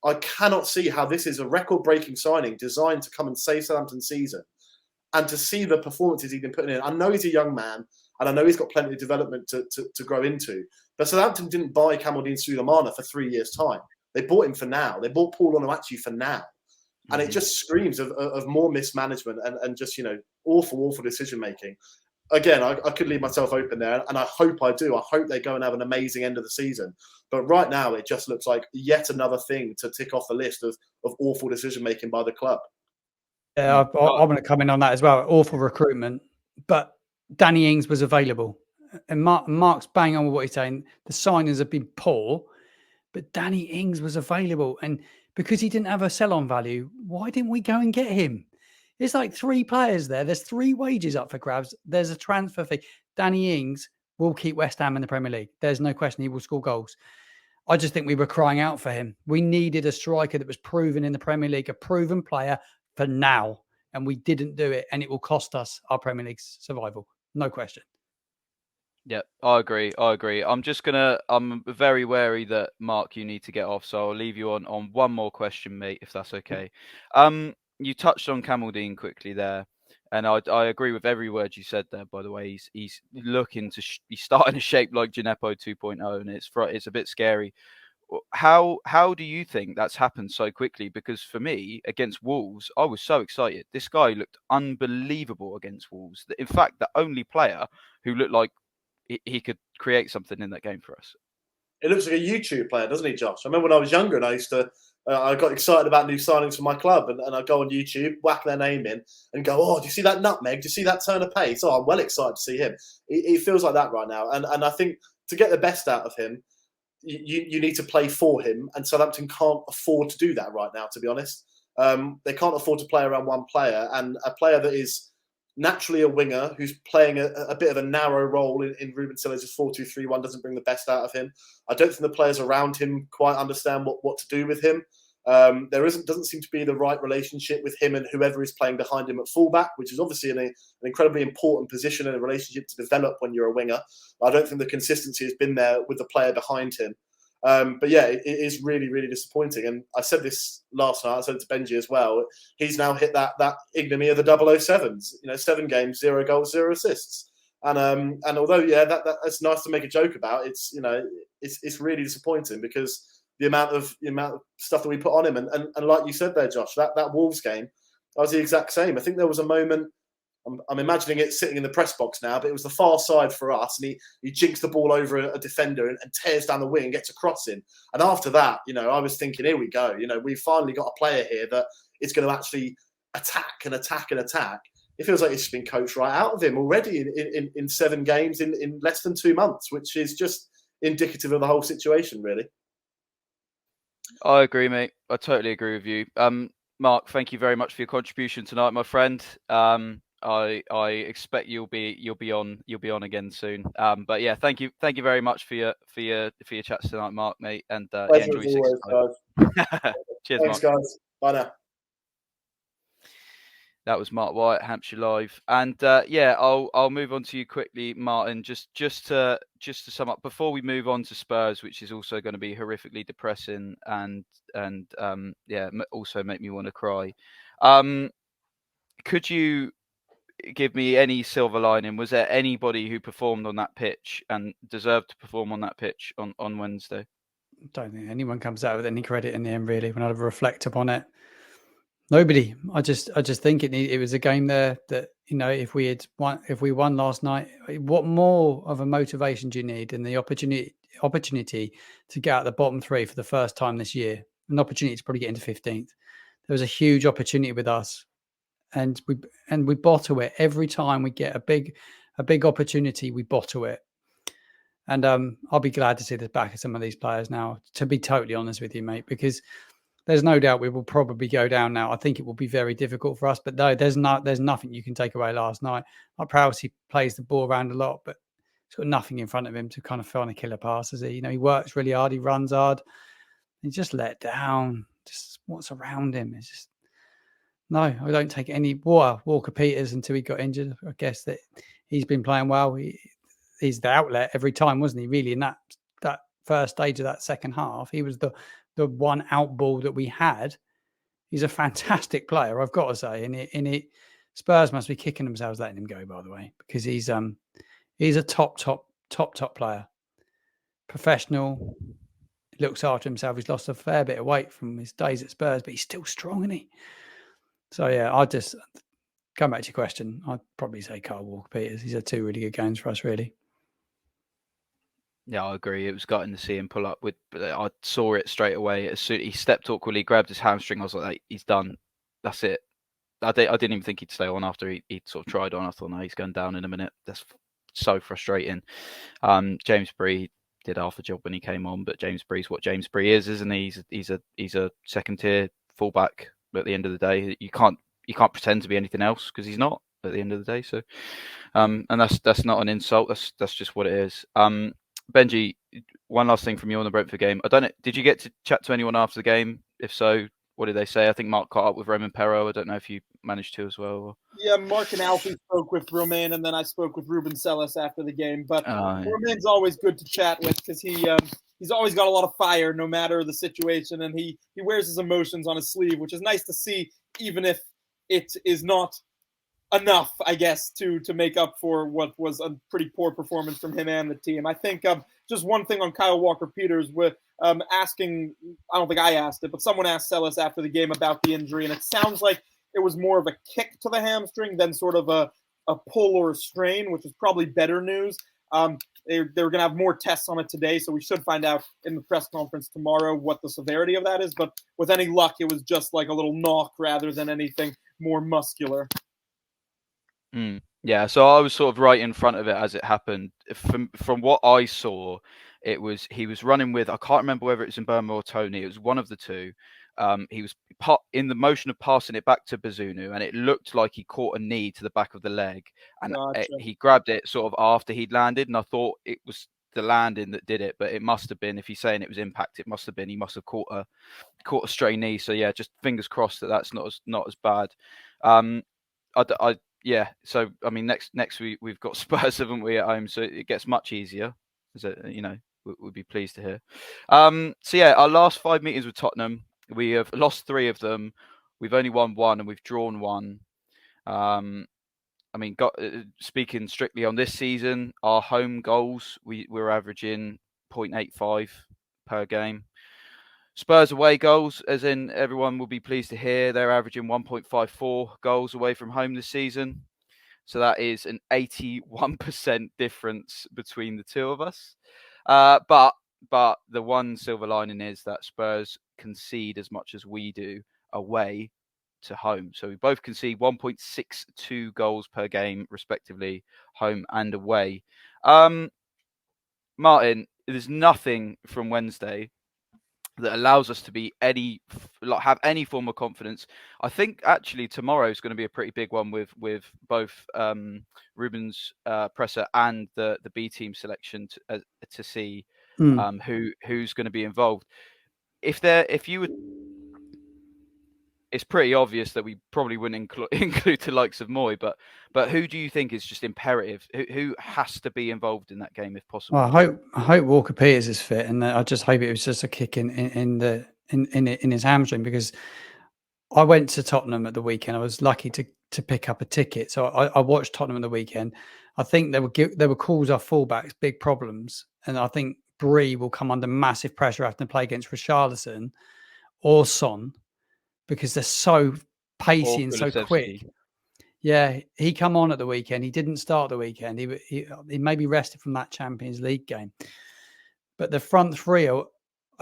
I cannot see how this is a record-breaking signing designed to come and save Southampton's season. And to see the performances he's been putting in, I know he's a young man, and I know he's got plenty of development to grow into. But Southampton didn't buy Kamaldeen Sulemana for 3 years' time. They bought him for now. They bought Paul Onuachu for now. And it just screams of more mismanagement and just, awful decision-making. again, I could leave myself open there, and I hope I do. I hope they go and have an amazing end of the season. But right now, it just looks like yet another thing to tick off the list of awful decision making by the club. Yeah, I want to come in on that as well. Awful recruitment, but Danny Ings was available, and Mark's bang on with what he's saying. The signings have been poor, but Danny Ings was available, and because he didn't have a sell-on value, why didn't we go and get him? It's like 3 players there. There's 3 wages up for grabs. There's a transfer fee. Danny Ings will keep West Ham in the Premier League. There's no question he will score goals. I just think we were crying out for him. We needed a striker that was proven in the Premier League, a proven player for now, and we didn't do it, and it will cost us our Premier League survival. No question. Yeah, I agree. I'm very wary that, Mark, you need to get off, so I'll leave you on one more question, mate, if that's okay. You touched on Camaldine quickly there, and I agree with every word you said there, by the way. He's looking to, he's starting to shape like Gineppo 2.0, and it's a bit scary. How do you think that's happened so quickly? Because for me, against Wolves, I was so excited. This guy looked unbelievable against Wolves. In fact, the only player who looked like he could create something in that game for us. It looks like a YouTube player, doesn't he, Josh? I remember when I was younger and I got excited about new signings for my club, and I'd go on YouTube, whack their name in, and go, "Oh, do you see that nutmeg? Do you see that turn of pace? Oh, I'm well excited to see him." He feels like that right now, and I think to get the best out of him, you need to play for him, and Southampton can't afford to do that right now, to be honest. They can't afford to play around one player, and a player that is naturally a winger who's playing a bit of a narrow role in Ruben Siller's 4-2-3-1 doesn't bring the best out of him. I don't think the players around him quite understand what to do with him. There doesn't seem to be the right relationship with him and whoever is playing behind him at fullback, which is obviously an incredibly important position and a relationship to develop when you're a winger. I don't think the consistency has been there with the player behind him. But yeah, it is really, really disappointing. And I said this last night, I said it to Benjy as well. He's now hit that ignominy of the 007s. 7 games, 0 goals, 0 assists. And although, yeah, that's nice to make a joke about, it's really disappointing because the amount of stuff that we put on him. And like you said there, Josh, that Wolves game, that was the exact same. I think there was a moment, I'm imagining it sitting in the press box now, but it was the far side for us, and he jinks the ball over a defender and tears down the wing and gets a cross in. And after that, I was thinking, here we go. We've finally got a player here that is going to actually attack and attack and attack. It feels like it's just been coached right out of him already in 7 games in less than 2 months, which is just indicative of the whole situation, really. I agree, mate. I totally agree with you. Mark, thank you very much for your contribution tonight, my friend. I expect you'll be on again soon. But yeah, thank you very much for your chats tonight, Mark, mate. And enjoy 65. Cheers, Thanks, Mark. guys. Bye now. That was Mark Wyatt, Hampshire Live, and I'll move on to you quickly, Martin. Just to sum up before we move on to Spurs, which is also going to be horrifically depressing and also make me want to cry. Could you give me any silver lining? Was there anybody who performed on that pitch and deserved to perform on that pitch on Wednesday? I don't think anyone comes out with any credit in the end, really. When I reflect upon it, nobody. I just think it was a game there that if we won last night, what more of a motivation do you need? And the opportunity to get out the bottom 3 for the first time this year, an opportunity to probably get into 15th. There was a huge opportunity with us. And we bottle it every time we get a big opportunity. We bottle it, and I'll be glad to see the back of some of these players now. To be totally honest with you, mate, because there's no doubt we will probably go down now. I think it will be very difficult for us, but no, there's nothing you can take away last night. Prowse, he plays the ball around a lot, but he's got nothing in front of him to kind of find a killer pass. He works really hard, he runs hard. He's just let down. Just what's around him is just. No, I don't take any Walker Peters until he got injured. I guess that he's been playing well. He's the outlet every time, wasn't he? Really, in that first stage of that second half, he was the one out ball that we had. He's a fantastic player, I've got to say. And Spurs must be kicking themselves letting him go, by the way, because he's a top player, professional. He looks after himself. He's lost a fair bit of weight from his days at Spurs, but he's still strong, isn't he? So yeah, Come back to your question, I'd probably say Kyle Walker-Peters. He's had 2 really good games for us, really. Yeah, I agree. It was gutting to see him pull up with. I saw it straight away. As soon he stepped awkwardly, grabbed his hamstring, I was like, he's done. That's it. I didn't even think he'd stay on after he sort of tried on. I thought, no, he's going down in a minute. That's so frustrating. James Bree did half a job when he came on, but James Bree's what James Bree is, isn't he? He's a second tier fullback. At the end of the day, you can't pretend to be anything else because he's not. At the end of the day, so and that's not an insult. That's just what it is. Benjy, one last thing from you on the Brentford game. I don't know. Did you get to chat to anyone after the game? If so, what did they say? I think Mark caught up with Roman Perro. I don't know if you managed to as well. Or... Yeah, Mark and Alfie spoke with Romain, and then I spoke with Ruben Celis after the game. But yeah. Romain's always good to chat with because he's always got a lot of fire, no matter the situation, and he wears his emotions on his sleeve, which is nice to see, even if it is not enough, I guess, to make up for what was a pretty poor performance from him and the team. I think just one thing on Kyle Walker-Peters with asking, I don't think I asked it, but someone asked Celis after the game about the injury, and it sounds like it was more of a kick to the hamstring than sort of a pull or a strain, which is probably better news. They're going to have more tests on it today, so we should find out in the press conference tomorrow what the severity of that is. But with any luck, it was just like a little knock rather than anything more muscular. Yeah, so I was sort of right in front of it as it happened. From what I saw, he was running with, I can't remember whether it was in Burma or Tony. It was one of the two. He was in the motion of passing it back to Bazunu, and it looked like he caught a knee to the back of the leg, and he grabbed it sort of after he'd landed, and I thought it was the landing that did it, but it must have been, if he's saying it was impact, it must have been, he must have caught a stray knee. So yeah, just fingers crossed that that's not as bad. Yeah, so I mean, next week we've got Spurs, haven't we, at home? So it gets much easier. So we'd be pleased to hear. So yeah, our last 5 meetings with Tottenham, we have lost 3 of them. We've only won 1 and we've drawn 1. I mean, speaking strictly on this season, our home goals we're averaging 0.85 per game. Spurs away goals, as in everyone will be pleased to hear, they're averaging 1.54 goals away from home this season. So that is an 81% difference between the two of us. But the one silver lining is that Spurs concede as much as we do away to home. So we both concede 1.62 goals per game, respectively, home and away. Martin, there's nothing from Wednesday that allows us to be have any form of confidence. I think actually tomorrow is going to be a pretty big one with both Ruben's presser and the B team selection to see who's going to be involved. If you would, it's pretty obvious that we probably wouldn't include the likes of Moy, but who do you think is just imperative? Who has to be involved in that game if possible? Well, I hope Walker-Peters is fit, and I just hope it was just a kick in his hamstring, because I went to Tottenham at the weekend. I was lucky to pick up a ticket, so I watched Tottenham at the weekend. I think they would cause our fullbacks big problems, and I think Bree will come under massive pressure after play against Richarlison or Son, because they're so pacey and so quick. Yeah, he come on at the weekend. He didn't start the weekend. He maybe rested from that Champions League game. But the front three are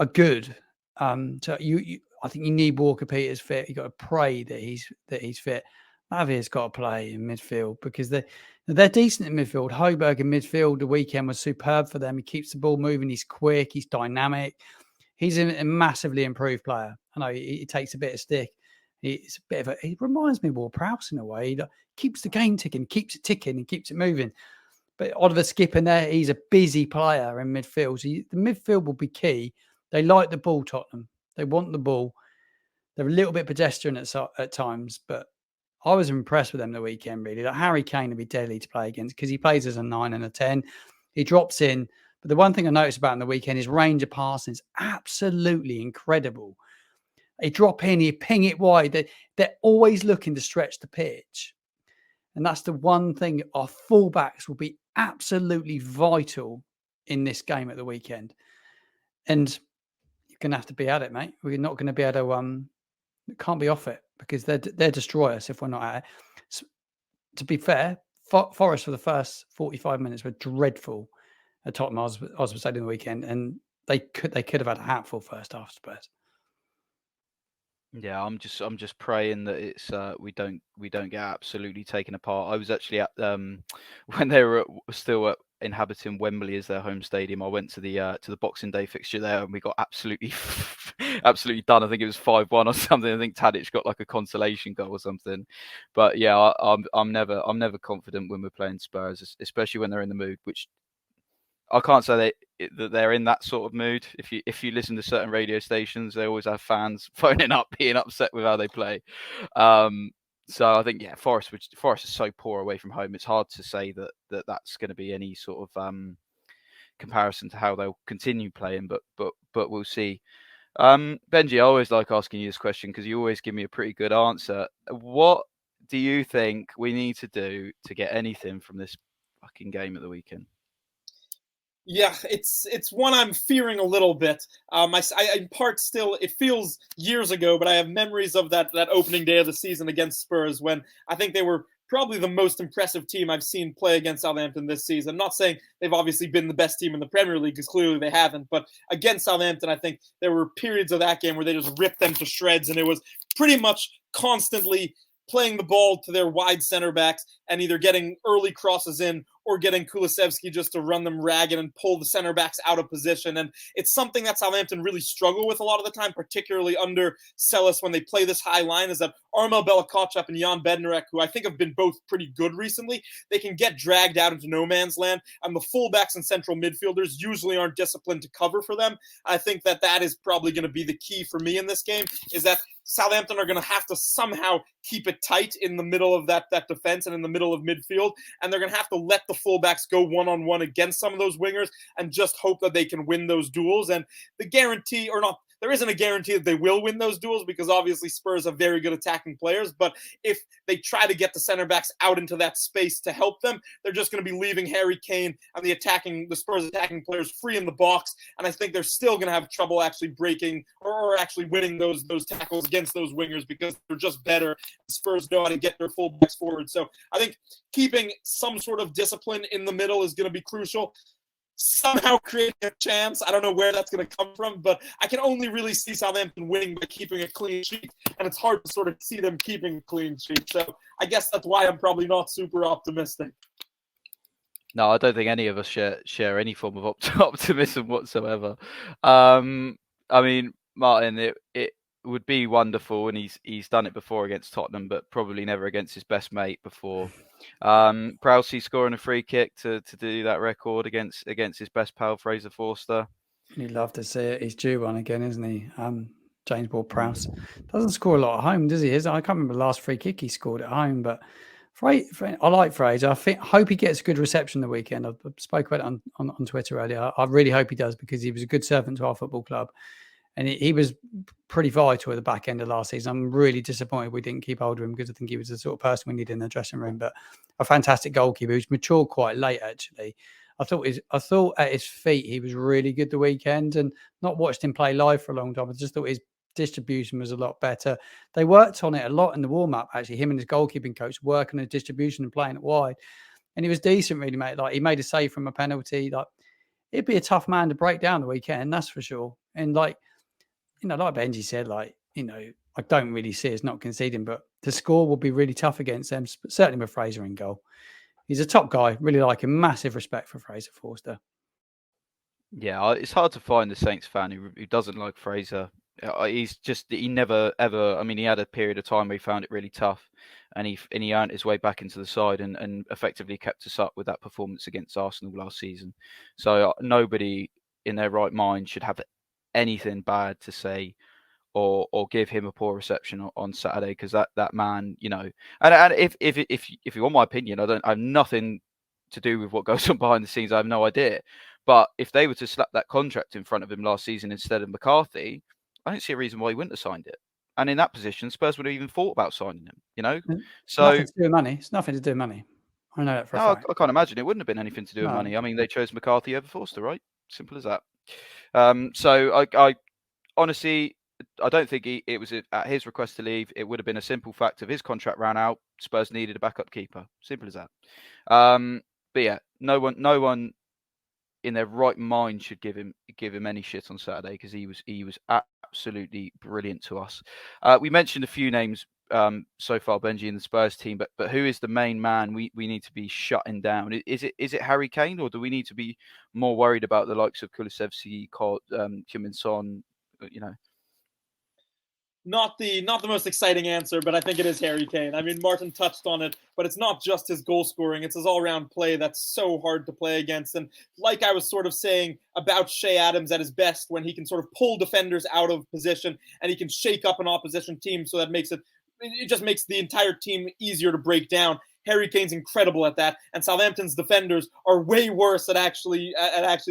good. So I think you need Walker-Peters fit. You got to pray that he's fit. Lavier's got to play in midfield because they're decent in midfield. Højbjerg in midfield the weekend was superb for them. He keeps the ball moving. He's quick. He's dynamic. He's a massively improved player. I know he takes a bit of stick. It's a bit of he reminds me of Ward-Prowse in a way. He keeps the game ticking, keeps it ticking, and keeps it moving. But Oliver Skip in there, he's a busy player in midfield. So the midfield will be key. They like the ball, Tottenham. They want the ball. They're a little bit pedestrian at times, but I was impressed with them the weekend, really. Like Harry Kane would be deadly to play against because he plays as a 9 and a 10. He drops in. But the one thing I noticed about him the weekend, his range of passing is absolutely incredible. They drop in, you ping it wide. They're always looking to stretch the pitch. And that's the one thing. Our fullbacks will be absolutely vital in this game at the weekend. And you're going to have to be at it, mate. We're not going to be able to, can't be off it because they'll destroy us if we're not at it. to be fair, Forest for the first 45 minutes were dreadful at Tottenham. I was saying in the weekend, and they could have had a hatful first half, Spurs. Yeah, I'm just praying that it's we don't get absolutely taken apart. I was actually at when they were still inhabiting Wembley as their home stadium. I went to the Boxing Day fixture there, and we got absolutely absolutely done. I think it was 5-1 or something. I think Tadic got like a consolation goal or something. But yeah, I'm never confident when we're playing Spurs, especially when they're in the mood, which I can't say that they're in that sort of mood. If you listen to certain radio stations, they always have fans phoning up, being upset with how they play. So I think Forest is so poor away from home. It's hard to say that's going to be any sort of comparison to how they'll continue playing. But we'll see. Benjy, I always like asking you this question because you always give me a pretty good answer. What do you think we need to do to get anything from this fucking game at the weekend? Yeah, it's one I'm fearing a little bit. I in part still, it feels years ago, but I have memories of that opening day of the season against Spurs when I think they were probably the most impressive team I've seen play against Southampton this season. I'm not saying they've obviously been the best team in the Premier League, because clearly they haven't, but against Southampton, I think there were periods of that game where they just ripped them to shreds, and it was pretty much constantly playing the ball to their wide center backs and either getting early crosses in or getting Kulusevski just to run them ragged and pull the center backs out of position. And it's something that Southampton really struggle with a lot of the time, particularly under Sellis when they play this high line, is that Armel Bella-Kotchap and Jan Bednarek, who I think have been both pretty good recently, they can get dragged out into no man's land, and the fullbacks and central midfielders usually aren't disciplined to cover for them. I think that is probably going to be the key for me in this game, is that Southampton are going to have to somehow keep it tight in the middle of that defense and in the middle of midfield, and they're going to have to let the fullbacks go one-on-one against some of those wingers and just hope that they can win those duels. And the guarantee, or not, there isn't a guarantee that they will win those duels, because obviously Spurs have very good attacking players, but if they try to get the center backs out into that space to help them, they're just going to be leaving Harry Kane and the Spurs attacking players free in the box, and I think they're still going to have trouble actually breaking or actually winning those tackles against those wingers, because they're just better. Spurs know how to get their fullbacks forward. So I think keeping some sort of discipline in the middle is going to be crucial. Somehow creating a chance. I don't know where that's going to come from, but I can only really see Southampton winning by keeping a clean sheet, and it's hard to sort of see them keeping a clean sheet. So I guess that's why I'm probably not super optimistic. No, I don't think any of us share any form of optimism whatsoever. I mean, Martin, it would be wonderful, and he's done it before against Tottenham, but probably never against his best mate before. Prowsey scoring a free kick to do that record against his best pal Fraser Forster. You'd love to see it. He's due one again, isn't he? James Ward-Prowse doesn't score a lot at home, does he? I can't remember the last free kick he scored at home, but I like Fraser. Hope he gets a good reception the weekend. I spoke about it on Twitter earlier. I really hope he does, because he was a good servant to our football club. And he was pretty vital at the back end of last season. I'm really disappointed we didn't keep hold of him, because I think he was the sort of person we needed in the dressing room. But a fantastic goalkeeper who's matured quite late, actually. I thought at his feet he was really good the weekend, and not watched him play live for a long time. I just thought his distribution was a lot better. They worked on it a lot in the warm-up, actually. Him and his goalkeeping coach working on his distribution and playing it wide. And he was decent, really, mate. Like, he made a save from a penalty. Like, it'd be a tough man to break down the weekend, that's for sure. And like Benjy said, I don't really see us not conceding, but the score will be really tough against them, certainly with Fraser in goal. He's a top guy, really like him. Massive respect for Fraser Forster. Yeah, it's hard to find a Saints fan who doesn't like Fraser. He never ever. I mean, he had a period of time where he found it really tough, and he earned his way back into the side and effectively kept us up with that performance against Arsenal last season. So nobody in their right mind should have anything bad to say or give him a poor reception on Saturday, because that man, and if you want my opinion, I have nothing to do with what goes on behind the scenes. I have no idea. But if they were to slap that contract in front of him last season instead of McCarthy, I don't see a reason why he wouldn't have signed it. And in that position, Spurs would have even thought about signing him, So nothing to do with money. It's nothing to do with money. I know that for a fact. I can't imagine it wouldn't have been anything to do with money. I mean, they chose McCarthy over Forster, right? Simple as that. So I honestly, I don't think it was at his request to leave. It would have been a simple fact of his contract ran out. Spurs needed a backup keeper. Simple as that. But yeah, no one in their right mind should give him any shit on Saturday, because he was absolutely brilliant to us. We mentioned a few names so far, Benjy, in the Spurs team, but who is the main man we need to be shutting down? Is it Harry Kane, or do we need to be more worried about the likes of Kulusevski, Kim Son, you know? Not the most exciting answer, but I think it is Harry Kane. I mean, Martin touched on it, but it's not just his goal scoring; it's his all-round play that's so hard to play against. And like I was sort of saying about Shea Adams at his best, when he can sort of pull defenders out of position and he can shake up an opposition team, so that it just makes the entire team easier to break down. Harry Kane's incredible at that, and Southampton's defenders are way worse at actually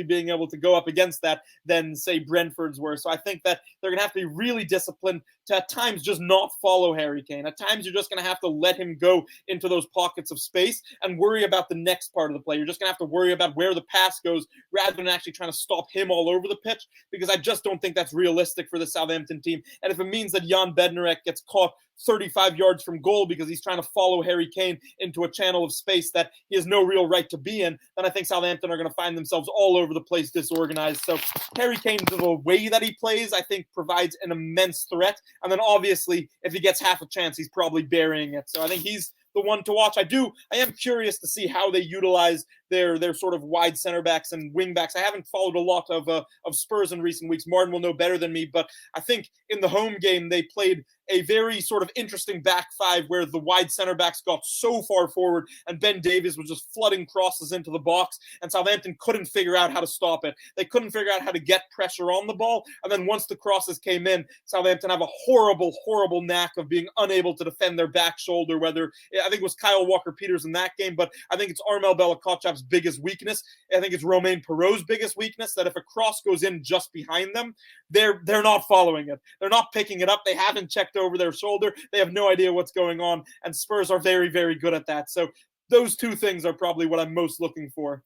being able to go up against that than, say, Brentford's were. So I think that they're going to have to be really disciplined to at times just not follow Harry Kane. At times you're just going to have to let him go into those pockets of space and worry about the next part of the play. You're just going to have to worry about where the pass goes rather than actually trying to stop him all over the pitch, because I just don't think that's realistic for the Southampton team. And if it means that Jan Bednarek gets caught 35 yards from goal because he's trying to follow Harry Kane into a channel of space that he has no real right to be in, then I think Southampton are going to find themselves all over the place, disorganized. So Harry Kane, the way that he plays, I think provides an immense threat. And then obviously, if he gets half a chance, he's probably burying it. So I think he's the one to watch. I am curious to see how they utilize their sort of wide center backs and wing backs. I haven't followed a lot of Spurs in recent weeks. Martin will know better than me, but I think in the home game they played a very sort of interesting back five where the wide center backs got so far forward and Ben Davies was just flooding crosses into the box, and Southampton couldn't figure out how to stop it. They couldn't figure out how to get pressure on the ball, and then once the crosses came in, Southampton have a horrible knack of being unable to defend their back shoulder, whether I think it was Kyle Walker-Peters in that game, but I think it's Armel Bella-Kotchap's biggest weakness. I think it's Romain Perraud's biggest weakness, that if a cross goes in just behind them, they're not following it. They're not picking it up. They haven't checked over their shoulder. They have no idea what's going on, and Spurs are very, very good at that. So those two things are probably what I'm most looking for.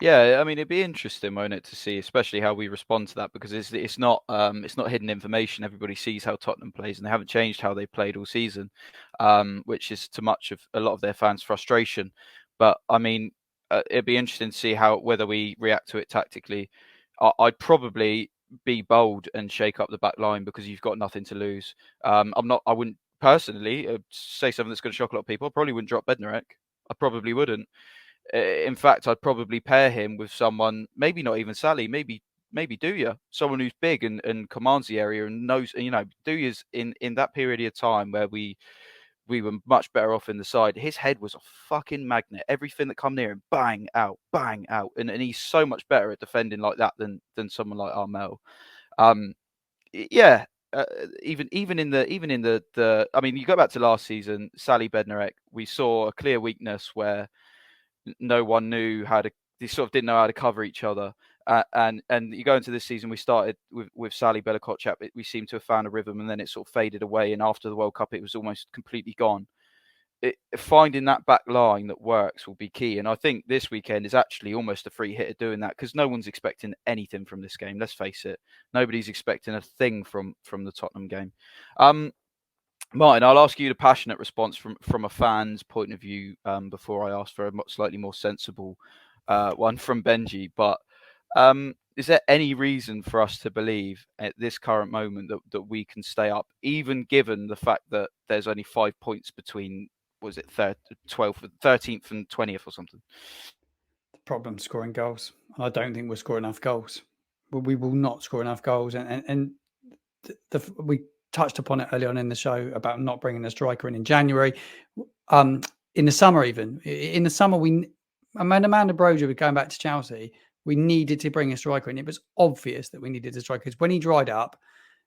Yeah, I mean, it'd be interesting, won't it, to see, especially how we respond to that, because it's not hidden information. Everybody sees how Tottenham plays, and they haven't changed how they played all season, which is to much of a lot of their fans' frustration. But I mean, it'd be interesting to see whether we react to it tactically. I'd probably be bold and shake up the back line, because you've got nothing to lose. I wouldn't personally say something that's going to shock a lot of people. I probably wouldn't drop Bednarek. I probably wouldn't. In fact, I'd probably pair him with someone, maybe not even Sally, maybe Douya, someone who's big and commands the area and knows. Douya's in that period of time where we were much better off in the side. His head was a fucking magnet. Everything that come near him, bang out, and he's so much better at defending like that than someone like Armel. Yeah. Even in the I mean, you go back to last season, Sally Bednarek, we saw a clear weakness where no one knew they sort of didn't know how to cover each other. And you go into this season, we started with Sally Bella-Kotchap. We seemed to have found a rhythm, and then it sort of faded away. And after the World Cup, it was almost completely gone. Finding that back line that works will be key. And I think this weekend is actually almost a free hit of doing that, because no one's expecting anything from this game. Let's face it. Nobody's expecting a thing from the Tottenham game. Martin, I'll ask you the passionate response from a fan's point of view before I ask for a slightly more sensible one from Benjy. But is there any reason for us to believe at this current moment that we can stay up, even given the fact that there's only 5 points between, was it 13th and 20th or something? The problem scoring goals. I don't think we'll score enough goals. We will not score enough goals, and we touched upon it early on in the show about not bringing a striker in January. In the summer, Amanda Broja was going back to Chelsea. We needed to bring a striker in. It was obvious that we needed a striker, because when he dried up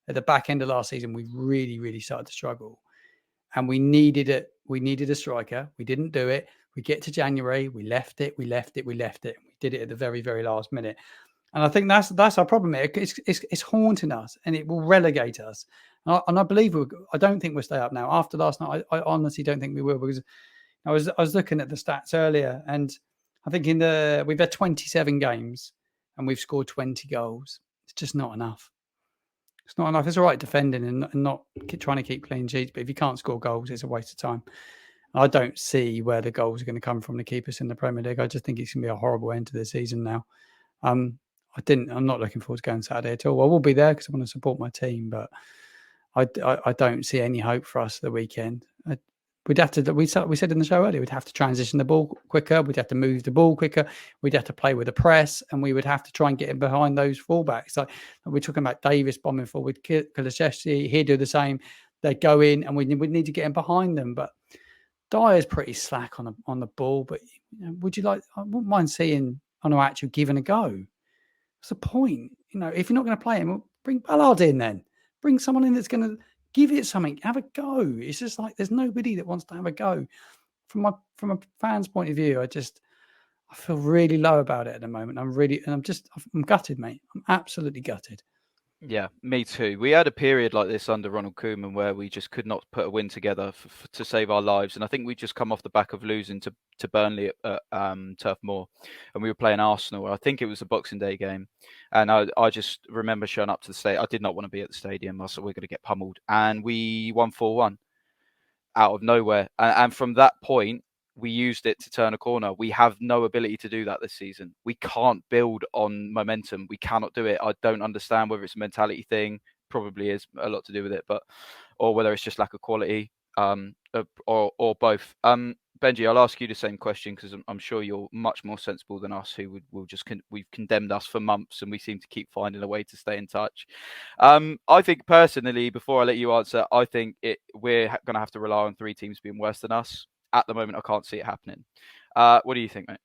at the back end of last season, we really, really started to struggle, and we needed it. We needed a striker. We didn't do it. We get to January, we left it. We did it at the very, very last minute. And I think that's our problem here. It's haunting us, and it will relegate us. And I believe I don't think we'll stay up now. After last night, I honestly don't think we will, because I was looking at the stats earlier, and I think we've had 27 games and we've scored 20 goals. It's just not enough. It's not enough. It's all right defending and not trying to keep clean sheets, but if you can't score goals, it's a waste of time. I don't see where the goals are going to come from to keep us in the Premier League. I just think it's going to be a horrible end to the season now. I'm not looking forward to going Saturday at all. I will be there because I want to support my team, but I don't see any hope for us the weekend. We'd have to. We said in the show earlier, we'd have to transition the ball quicker. We'd have to move the ball quicker. We'd have to play with a press, and we would have to try and get in behind those fullbacks. Like we're talking about Davis bombing forward, Kulusevski, he'd do the same. They'd go in, and we'd need to get in behind them. But Dyer's pretty slack on the ball. But would you like? I wouldn't mind seeing Onuachu given a go. What's the point? If you're not going to play him, bring Ballard in then. Bring someone in that's going to give it something. Have a go. It's just like there's nobody that wants to have a go. From a fan's point of view, I feel really low about it at the moment. I'm gutted, mate. I'm absolutely gutted. Yeah, me too. We had a period like this under Ronald Koeman where we just could not put a win together to save our lives. And I think we just come off the back of losing to Burnley at Turf Moor. And we were playing Arsenal. I think it was a Boxing Day game. And I just remember showing up to the stadium. I did not want to be at the stadium. I said, we're going to get pummeled. And we won 4-1 out of nowhere. And from that point, we used it to turn a corner. We have no ability to do that this season. We can't build on momentum. We cannot do it. I don't understand whether it's a mentality thing. Probably is a lot to do with it, or whether it's just lack of quality, or both. Benjy, I'll ask you the same question because I'm sure you're much more sensible than us, who we've condemned us for months, and we seem to keep finding a way to stay in touch. I think personally, before I let you answer, I think we're going to have to rely on 3 teams being worse than us. At the moment, I can't see it happening. What do you think, mate?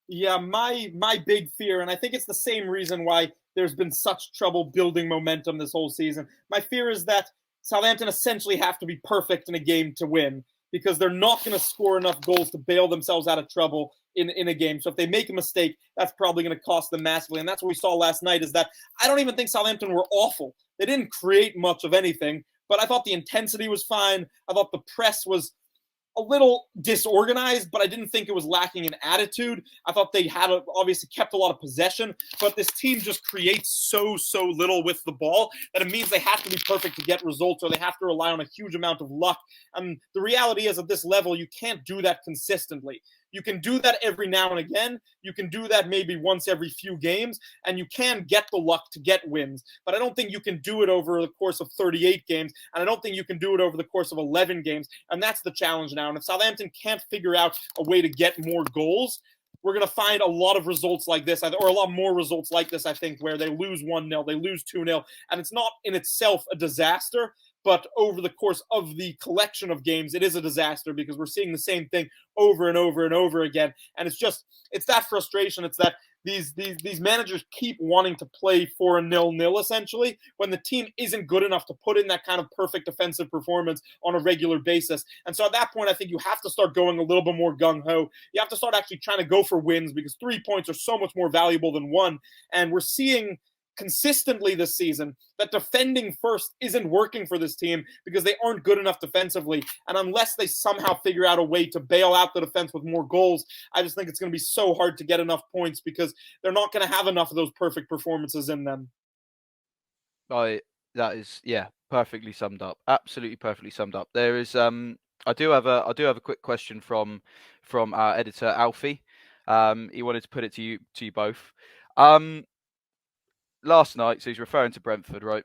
Yeah, my big fear, and I think it's the same reason why there's been such trouble building momentum this whole season. My fear is that Southampton essentially have to be perfect in a game to win, because they're not going to score enough goals to bail themselves out of trouble in a game. So if they make a mistake, that's probably going to cost them massively. And that's what we saw last night, is that I don't even think Southampton were awful. They didn't create much of anything, but I thought the intensity was fine. I thought the press was a little disorganized, but I didn't think it was lacking in attitude. I thought they had obviously kept a lot of possession, but this team just creates so little with the ball that it means they have to be perfect to get results, or they have to rely on a huge amount of luck. And the reality is, at this level, you can't do that consistently. You can do that every now and again. You can do that maybe once every few games, and you can get the luck to get wins. But I don't think you can do it over the course of 38 games, and I don't think you can do it over the course of 11 games. And that's the challenge now. And if Southampton can't figure out a way to get more goals, we're going to find a lot of results like this, or a lot more results like this, I think, where they lose 1-0, they lose 2-0, and it's not in itself a disaster. But over the course of the collection of games, it is a disaster, because we're seeing the same thing over and over and over again. And it's that frustration. It's that these managers keep wanting to play for a 0-0, essentially, when the team isn't good enough to put in that kind of perfect defensive performance on a regular basis. And so at that point, I think you have to start going a little bit more gung-ho. You have to start actually trying to go for wins, because 3 points are so much more valuable than 1. And we're seeing consistently this season that defending first isn't working for this team, because they aren't good enough defensively. And unless they somehow figure out a way to bail out the defense with more goals, I just think it's going to be so hard to get enough points, because they're not going to have enough of those perfect performances in them. That is, perfectly summed up. Absolutely perfectly summed up. There is I do have a quick question from our editor Alfie. He wanted to put it to you both. Last night, so he's referring to Brentford, right?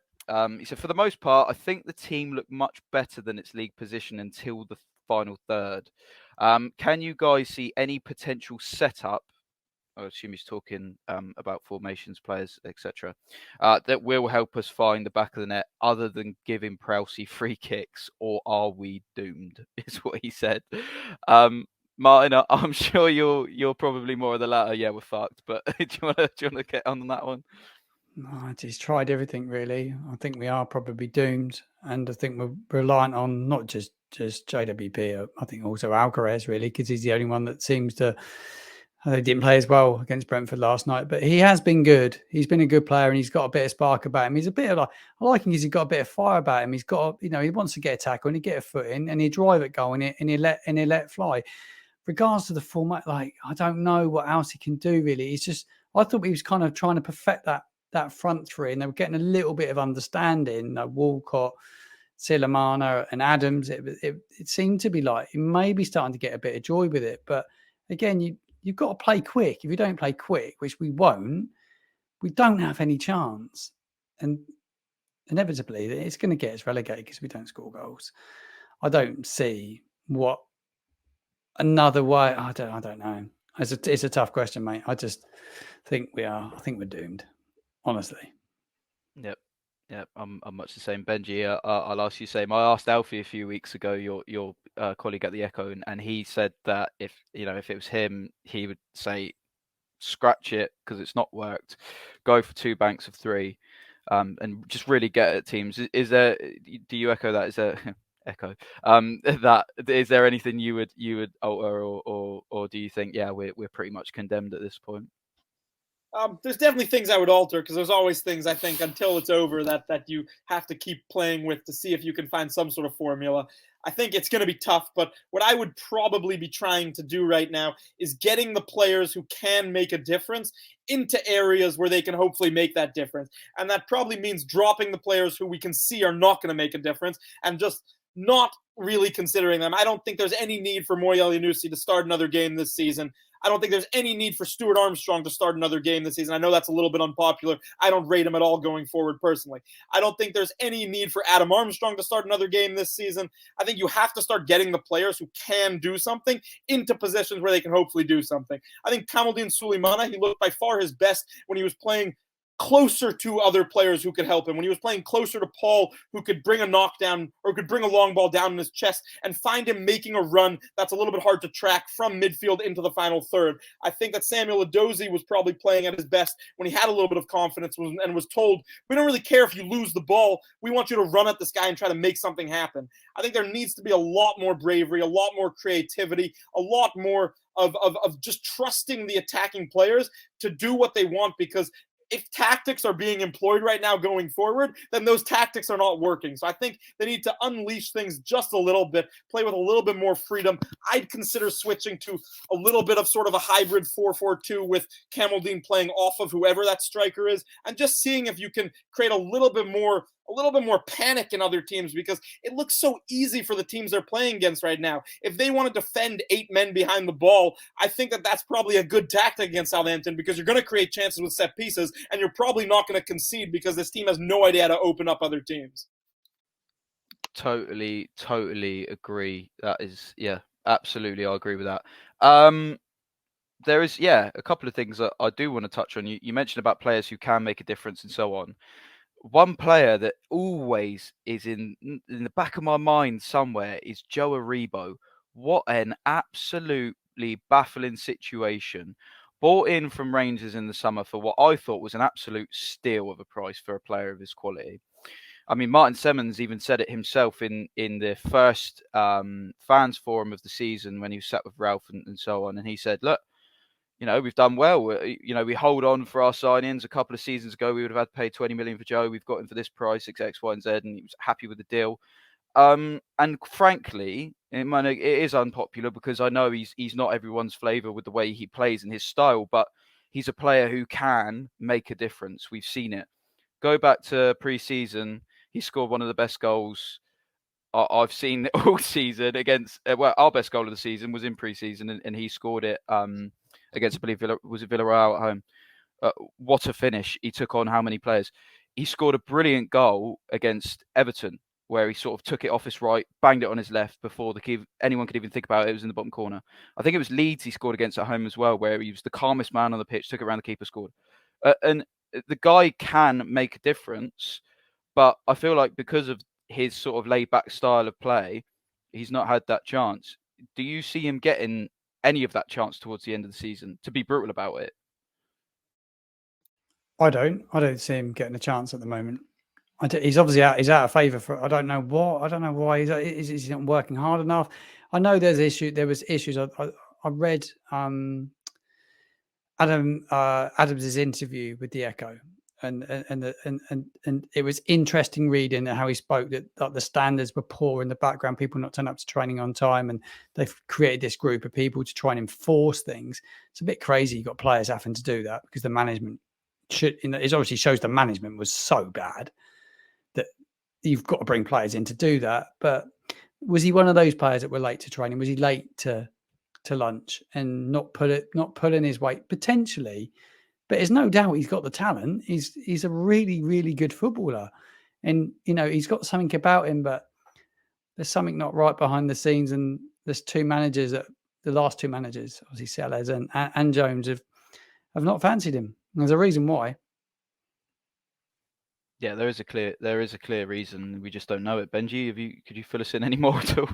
He said, for the most part, I think the team looked much better than its league position until the final third. Can you guys see any potential setup? I assume he's talking about formations, players, etc. That will help us find the back of the net, other than giving Prowsey free kicks, or are we doomed? Is what he said. Martin, I'm sure you're probably more of the latter. Yeah, we're fucked. But do you want to get on that one? No, he's tried everything, really. I think we are probably doomed, and I think we're reliant on not just JWP. I think also Alcaraz, really, because he's the only one that seems to. They didn't play as well against Brentford last night, but he has been good. He's been a good player, and he's got a bit of spark about him. He's a bit of I like him because he's got a bit of fire about him. He's got, he wants to get a tackle and he get a foot in and he drive it goal and he let fly. Regards to the format, I don't know what else he can do really. It's just, I thought he was kind of trying to perfect that that front three, and they were getting a little bit of understanding. Walcott, Silamana, and Adams. It seemed to be like you may be starting to get a bit of joy with it, but again, you've got to play quick. If you don't play quick, which we won't, we don't have any chance, and inevitably it's going to get us relegated because we don't score goals. I don't see what another way. I don't know. It's a tough question, mate. I just think I think we're doomed, honestly. Yep. I'm much the same. Benjy, I'll ask you the same. I asked Alfie a few weeks ago, your colleague at the Echo, and he said that if it was him, he would say scratch it because it's not worked. Go for 2 banks of 3, and just really get at teams. Do you echo that? Is there echo? That is there anything you would alter, or do you think we're pretty much condemned at this point? There's definitely things I would alter, because there's always things I think until it's over that you have to keep playing with to see if you can find some sort of formula. I think it's going to be tough, but what I would probably be trying to do right now is getting the players who can make a difference into areas where they can hopefully make that difference. And that probably means dropping the players who we can see are not going to make a difference and just not really considering them. I don't think there's any need for Moya Elyounoussi to start another game this season. I don't think there's any need for Stuart Armstrong to start another game this season. I know that's a little bit unpopular. I don't rate him at all going forward personally. I don't think there's any need for Adam Armstrong to start another game this season. I think you have to start getting the players who can do something into positions where they can hopefully do something. I think Kamaldeen Sulemana, he looked by far his best when he was playing closer to other players who could help him, when he was playing closer to Paul, who could bring a knockdown or could bring a long ball down in his chest and find him making a run that's a little bit hard to track from midfield into the final third. I think that Samuel Edozie was probably playing at his best when he had a little bit of confidence and was told, we don't really care if you lose the ball. We want you to run at this guy and try to make something happen. I think there needs to be a lot more bravery, a lot more creativity, a lot more of just trusting the attacking players to do what they want, because if tactics are being employed right now going forward, then those tactics are not working. So I think they need to unleash things just a little bit, play with a little bit more freedom. I'd consider switching to a little bit of sort of a hybrid 4-4-2 with Kamaldeen playing off of whoever that striker is, and just seeing if you can create a little bit more panic in other teams, because it looks so easy for the teams they're playing against right now. If they want to defend 8 men behind the ball, I think that that's probably a good tactic against Southampton, because you're going to create chances with set pieces, and you're probably not going to concede because this team has no idea how to open up other teams. Totally agree. That is, absolutely. I agree with that. There is, a couple of things that I do want to touch on. You mentioned about players who can make a difference and so on. One player that always is in the back of my mind somewhere is Joe Aribo. What an absolutely baffling situation. Bought in from Rangers in the summer for what I thought was an absolute steal of a price for a player of his quality. I mean, Martin Semmens even said it himself in the first fans forum of the season when he was sat with Ralph and so on. And he said, look, we've done well. We hold on for our signings. A couple of seasons ago, we would have had to pay 20 million for Joe. We've got him for this price, X, Y, and Z, and he was happy with the deal. And frankly, it is unpopular because I know he's not everyone's flavour with the way he plays and his style, but he's a player who can make a difference. We've seen it. Go back to pre-season, he scored one of the best goals I've seen all season against. Our best goal of the season was in pre-season, and he scored it against, I believe, Villarreal at home. What a finish. He took on how many players? He scored a brilliant goal against Everton, where he sort of took it off his right, banged it on his left before anyone could even think about it. It was in the bottom corner. I think it was Leeds he scored against at home as well, where he was the calmest man on the pitch, took it around the keeper, scored. And the guy can make a difference, but I feel like because of his sort of laid-back style of play, he's not had that chance. Do you see him getting any of that chance towards the end of the season, to be brutal about it? I don't see him getting a chance at the moment. He's obviously he's out of favour for. I don't know why he's not working hard enough. I know there was issues. I read Adams' interview with the Echo, and it was interesting reading how he spoke that the standards were poor in the background, people not turning up to training on time, and they've created this group of people to try and enforce things. It's a bit crazy. You've got players having to do that because the management it obviously shows the management was so bad that you've got to bring players in to do that. But was he one of those players that were late to training? Was he late to lunch and not pulling his weight potentially? But there's no doubt he's got the talent. He's a really, really good footballer, and he's got something about him. But there's something not right behind the scenes, and there's the last two managers, obviously Sellers and Jones, have not fancied him. There's a reason why. Yeah, there is a clear reason. We just don't know it. Benjy, could you fill us in any more at all?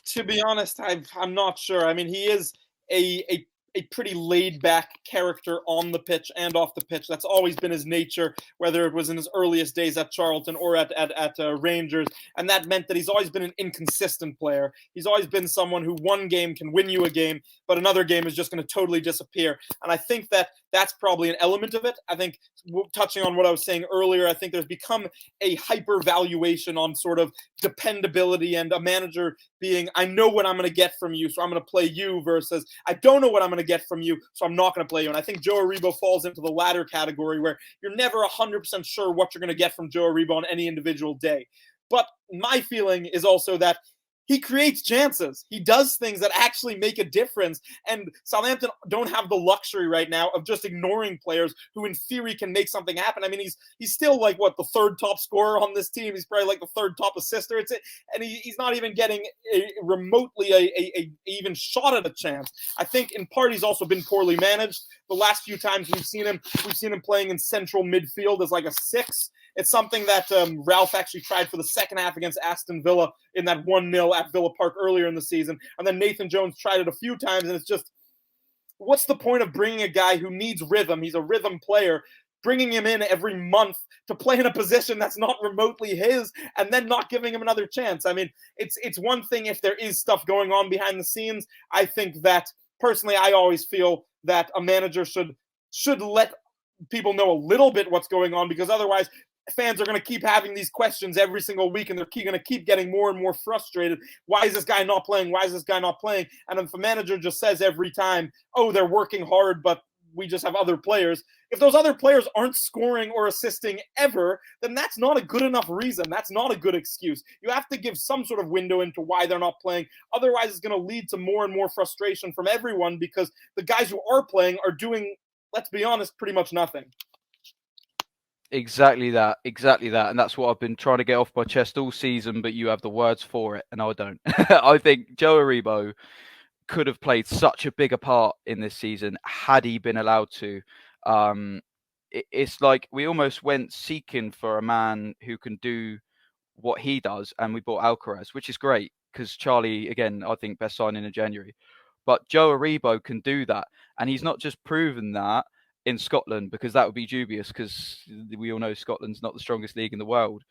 To be honest, I'm not sure. I mean, he is a pretty laid back character on the pitch and off the pitch. That's always been his nature, whether it was in his earliest days at Charlton or at Rangers. And that meant that he's always been an inconsistent player. He's always been someone who one game can win you a game, but another game is just going to totally disappear. And I think that's probably an element of it. I think, touching on what I was saying earlier, I think there's become a hyper valuation on sort of dependability and a manager being, I know what I'm going to get from you, so I'm going to play you, versus I don't know what I'm going to get from you, so I'm not going to play you. And I think Joe Aribo falls into the latter category, where you're never 100% sure what you're going to get from Joe Aribo on any individual day. But my feeling is also that he creates chances. He does things that actually make a difference. And Southampton don't have the luxury right now of just ignoring players who in theory can make something happen. I mean, he's still like, the third top scorer on this team. He's probably like the third top assister. And he's not even getting remotely a even shot at a chance. I think in part he's also been poorly managed. The last few times we've seen him playing in central midfield as like a 6. It's something that Ralph actually tried for the second half against Aston Villa in that 1-0 at Villa Park earlier in the season. And then Nathan Jones tried it a few times, and it's just, what's the point of bringing a guy who needs rhythm? He's a rhythm player, bringing him in every month to play in a position that's not remotely his, and then not giving him another chance. I mean, it's one thing if there is stuff going on behind the scenes. I think that, personally, I always feel that a manager should let people know a little bit what's going on, because otherwise fans are going to keep having these questions every single week, and they're going to keep getting more and more frustrated. Why is this guy not playing? Why is this guy not playing? And if the manager just says every time, oh, they're working hard, but we just have other players. If those other players aren't scoring or assisting ever, then that's not a good enough reason. That's not a good excuse. You have to give some sort of window into why they're not playing. Otherwise, it's going to lead to more and more frustration from everyone, because the guys who are playing are doing, let's be honest, pretty much nothing. Exactly that. And that's what I've been trying to get off my chest all season, but you have the words for it, and I don't. I think Joe Aribo could have played such a bigger part in this season had he been allowed to. It's like we almost went seeking for a man who can do what he does, and we bought Alcaraz, which is great, because Charlie, again, I think best signing in January. But Joe Aribo can do that, and he's not just proven that in Scotland, because that would be dubious, because we all know Scotland's not the strongest league in the world.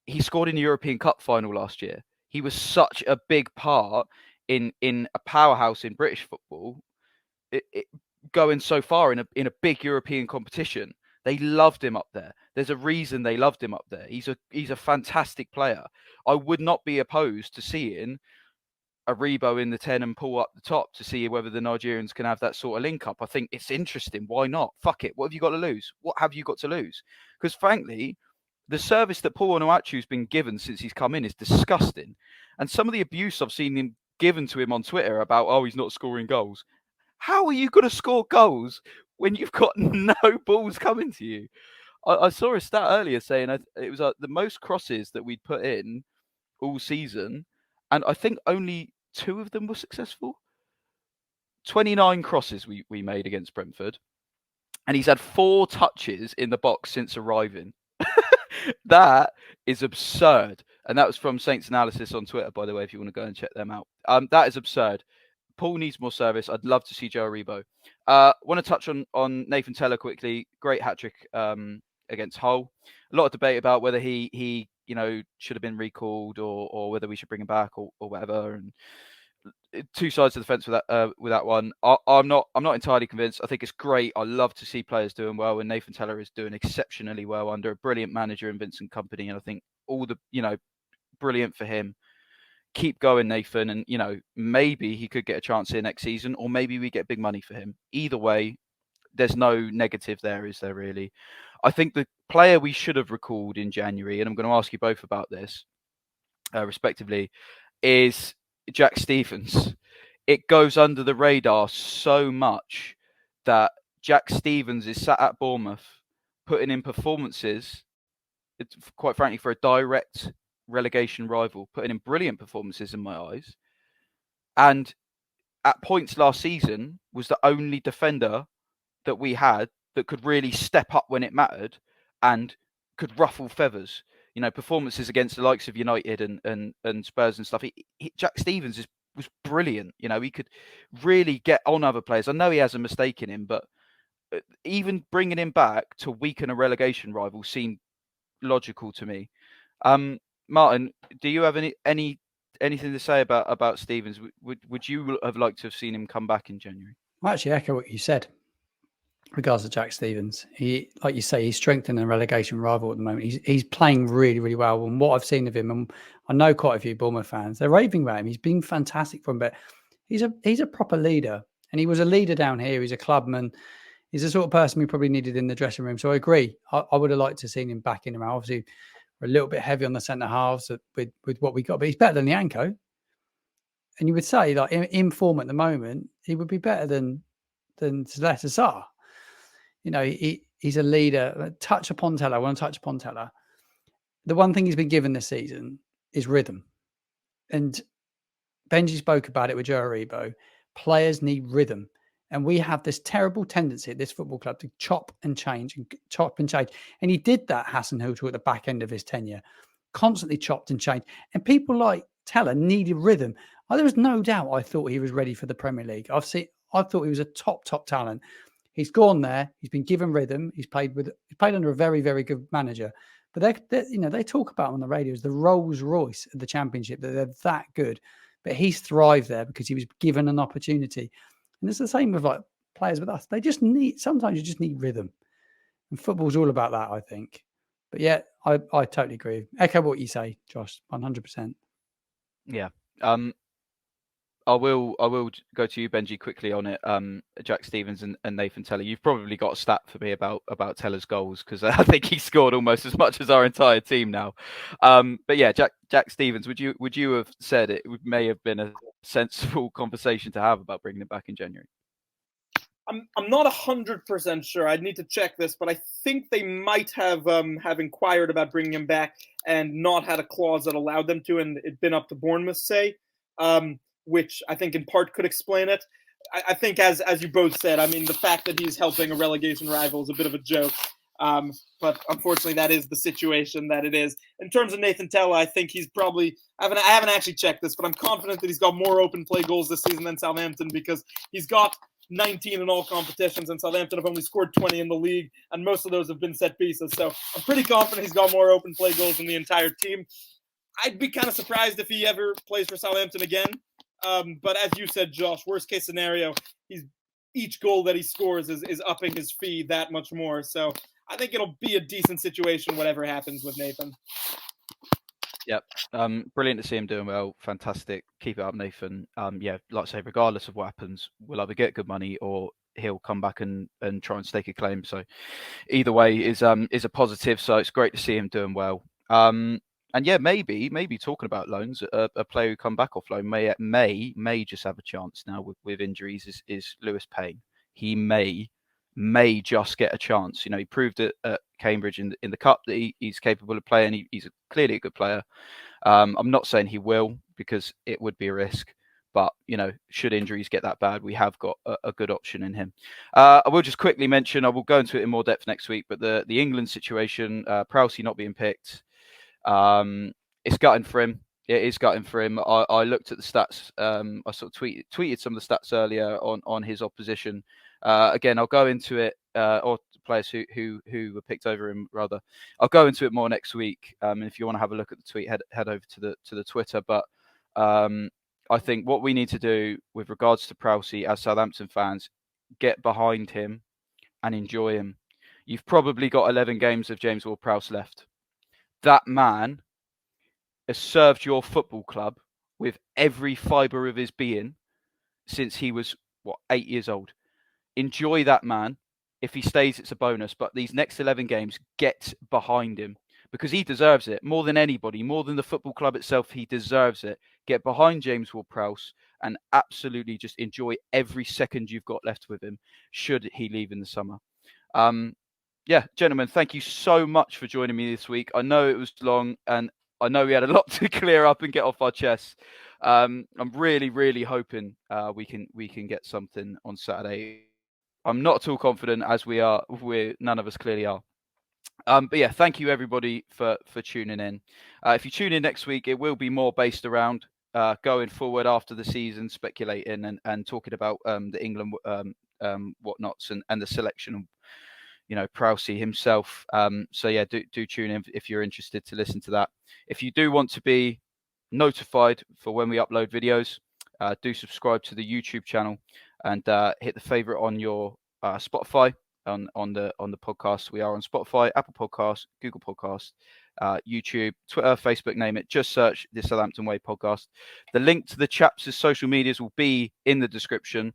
He scored in the European Cup final last year. He was such a big part in a powerhouse in British football, going so far in a big European competition. They loved him up there. There's a reason they loved him up there. He's a fantastic player. I would not be opposed to seeing Aribo in the 10 and pull up the top to see whether the Nigerians can have that sort of link up. I think it's interesting. Why not? Fuck it. What have you got to lose? What have you got to lose? Because frankly, the service that Paul Onuachu's been given since he's come in is disgusting. And some of the abuse I've seen him given to him on Twitter about, oh, he's not scoring goals. How are you going to score goals when you've got no balls coming to you? I saw a stat earlier saying it was the most crosses that we'd put in all season, and I think only 2 of them were successful. 29 crosses we made against Brentford, and he's had 4 touches in the box since arriving. That is absurd. And that was from Saints Analysis on Twitter, by the way, if you want to go and check them out. That is absurd. Paul needs more service. I'd love to see Joe Aribo. Want to touch on Nathan Tella quickly. Great hat-trick against Hull. A lot of debate about whether he should have been recalled or whether we should bring him back or whatever. And 2 sides of the fence with that one. I'm not entirely convinced. I think it's great. I love to see players doing well, and Nathan Tella is doing exceptionally well under a brilliant manager in Vincent Kompany. And I think brilliant for him. Keep going, Nathan, and maybe he could get a chance here next season, or maybe we get big money for him. Either way, there's no negative there, is there really? I think the player we should have recalled in January, and I'm going to ask you both about this, respectively, is Jack Stephens. It goes under the radar so much that Jack Stephens is sat at Bournemouth putting in performances, quite frankly, for a direct relegation rival, putting in brilliant performances in my eyes. And at points last season was the only defender that we had that could really step up when it mattered and could ruffle feathers. You know, performances against the likes of United and Spurs and stuff. Jack Stephens was brilliant. You know, he could really get on other players. I know he has a mistake in him, but even bringing him back to weaken a relegation rival seemed logical to me. Martin, do you have anything to say about Stephens? Would you have liked to have seen him come back in January? I actually echo what you said regards to Jack Stephens. He, like you say, he's strengthening a relegation rival at the moment. He's playing really, really well. And what I've seen of him, and I know quite a few Bournemouth fans, they're raving about him. He's been fantastic for him, but he's a proper leader. And he was a leader down here. He's a clubman. He's the sort of person we probably needed in the dressing room. So I agree. I would have liked to have seen him back in him. Obviously, we're a little bit heavy on the centre halves with what we got, but he's better than Yanko. And you would say, like, in form at the moment, he would be better than Saleh. You know, he's a leader. Touch upon Teller. I want to touch upon Teller. The one thing he's been given this season is rhythm. And Benjy spoke about it with Joe Aribo. Players need rhythm. And we have this terrible tendency at this football club to chop and change. And he did that, Hassan Hutel, at the back end of his tenure. Constantly chopped and changed. And people like Teller needed rhythm. There was no doubt I thought he was ready for the Premier League. I thought he was a top talent. He's gone there. He's been given rhythm. He's played under a very, very good manager. But they talk about on the radio as the Rolls Royce of the Championship, that they're that good. But he's thrived there because he was given an opportunity. And it's the same with like players with us. Sometimes you just need rhythm. And football's all about that, I think. But yeah, I totally agree. Echo what you say, Josh, 100%. Yeah. I will go to you, Benjy, quickly on it. Jack Stephens and Nathan Teller. You've probably got a stat for me about Teller's goals, because I think he scored almost as much as our entire team now. But yeah, Jack Stephens. Would you have said it may have been a sensible conversation to have about bringing him back in January? I'm not 100% sure. I'd need to check this, but I think they might have inquired about bringing him back and not had a clause that allowed them to, and it'd been up to Bournemouth, say. Which I think in part could explain it. I think, as you both said, I mean, the fact that he's helping a relegation rival is a bit of a joke. But unfortunately, that is the situation that it is. In terms of Nathan Teller, I think he's probably, I haven't actually checked this, but I'm confident that he's got more open play goals this season than Southampton, because he's got 19 in all competitions, and Southampton have only scored 20 in the league, and most of those have been set pieces. So I'm pretty confident he's got more open play goals than the entire team. I'd be kind of surprised if he ever plays for Southampton again. But as you said, Josh, worst case scenario, each goal that he scores is upping his fee that much more. So I think it'll be a decent situation, whatever happens with Nathan. Yep. Brilliant to see him doing well. Fantastic. Keep it up, Nathan. Yeah, like I say, regardless of what happens, we'll either get good money or he'll come back and try and stake a claim. So either way is a positive. So it's great to see him doing well. And yeah, maybe talking about loans, a player who come back off loan may just have a chance now with injuries is Lewis Payne. He may just get a chance. You know, he proved it at Cambridge in the cup that he's capable of playing. He's clearly a good player. I'm not saying he will, because it would be a risk. But, you know, should injuries get that bad, we have got a good option in him. I will just quickly mention, I will go into it in more depth next week, but the England situation, Prowsey not being picked, it's gutting for him. It is gutting for him. I looked at the stats. I sort of tweeted some of the stats earlier on his opposition. Again, I'll go into it, or players who were picked over him, rather. I'll go into it more next week. And if you want to have a look at the tweet, head over to the Twitter. But I think what we need to do with regards to Prowsey as Southampton fans, get behind him and enjoy him. You've probably got 11 games of James Ward-Prowse left. That man has served your football club with every fibre of his being since he was, 8 years old. Enjoy that man. If he stays, it's a bonus. But these next 11 games, get behind him because he deserves it more than anybody, more than the football club itself. He deserves it. Get behind James Ward-Prowse and absolutely just enjoy every second you've got left with him should he leave in the summer. Yeah, gentlemen, thank you so much for joining me this week. I know it was long and I know we had a lot to clear up and get off our chests. I'm really, really hoping we can get something on Saturday. I'm not at all confident as none of us clearly are. But yeah, thank you everybody for tuning in. If you tune in next week, it will be more based around going forward after the season, speculating and talking about the England whatnots and the selection. Prowsey himself. So yeah, do tune in if you're interested to listen to that. If you do want to be notified for when we upload videos, do subscribe to the YouTube channel and hit the favorite on your Spotify on the podcast. We are on Spotify, Apple Podcasts, Google Podcasts, YouTube, Twitter, Facebook, name it. Just search the Southampton Way Podcast. The link to the chaps' social medias will be in the description.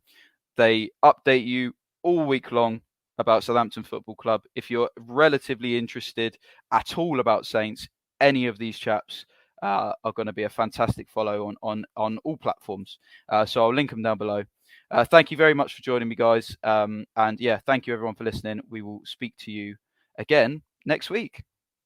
They update you all week long about Southampton Football Club. If you're relatively interested at all about Saints, any of these chaps are going to be a fantastic follow on all platforms. So I'll link them down below. Thank you very much for joining me, guys. And yeah, thank you everyone for listening. We will speak to you again next week.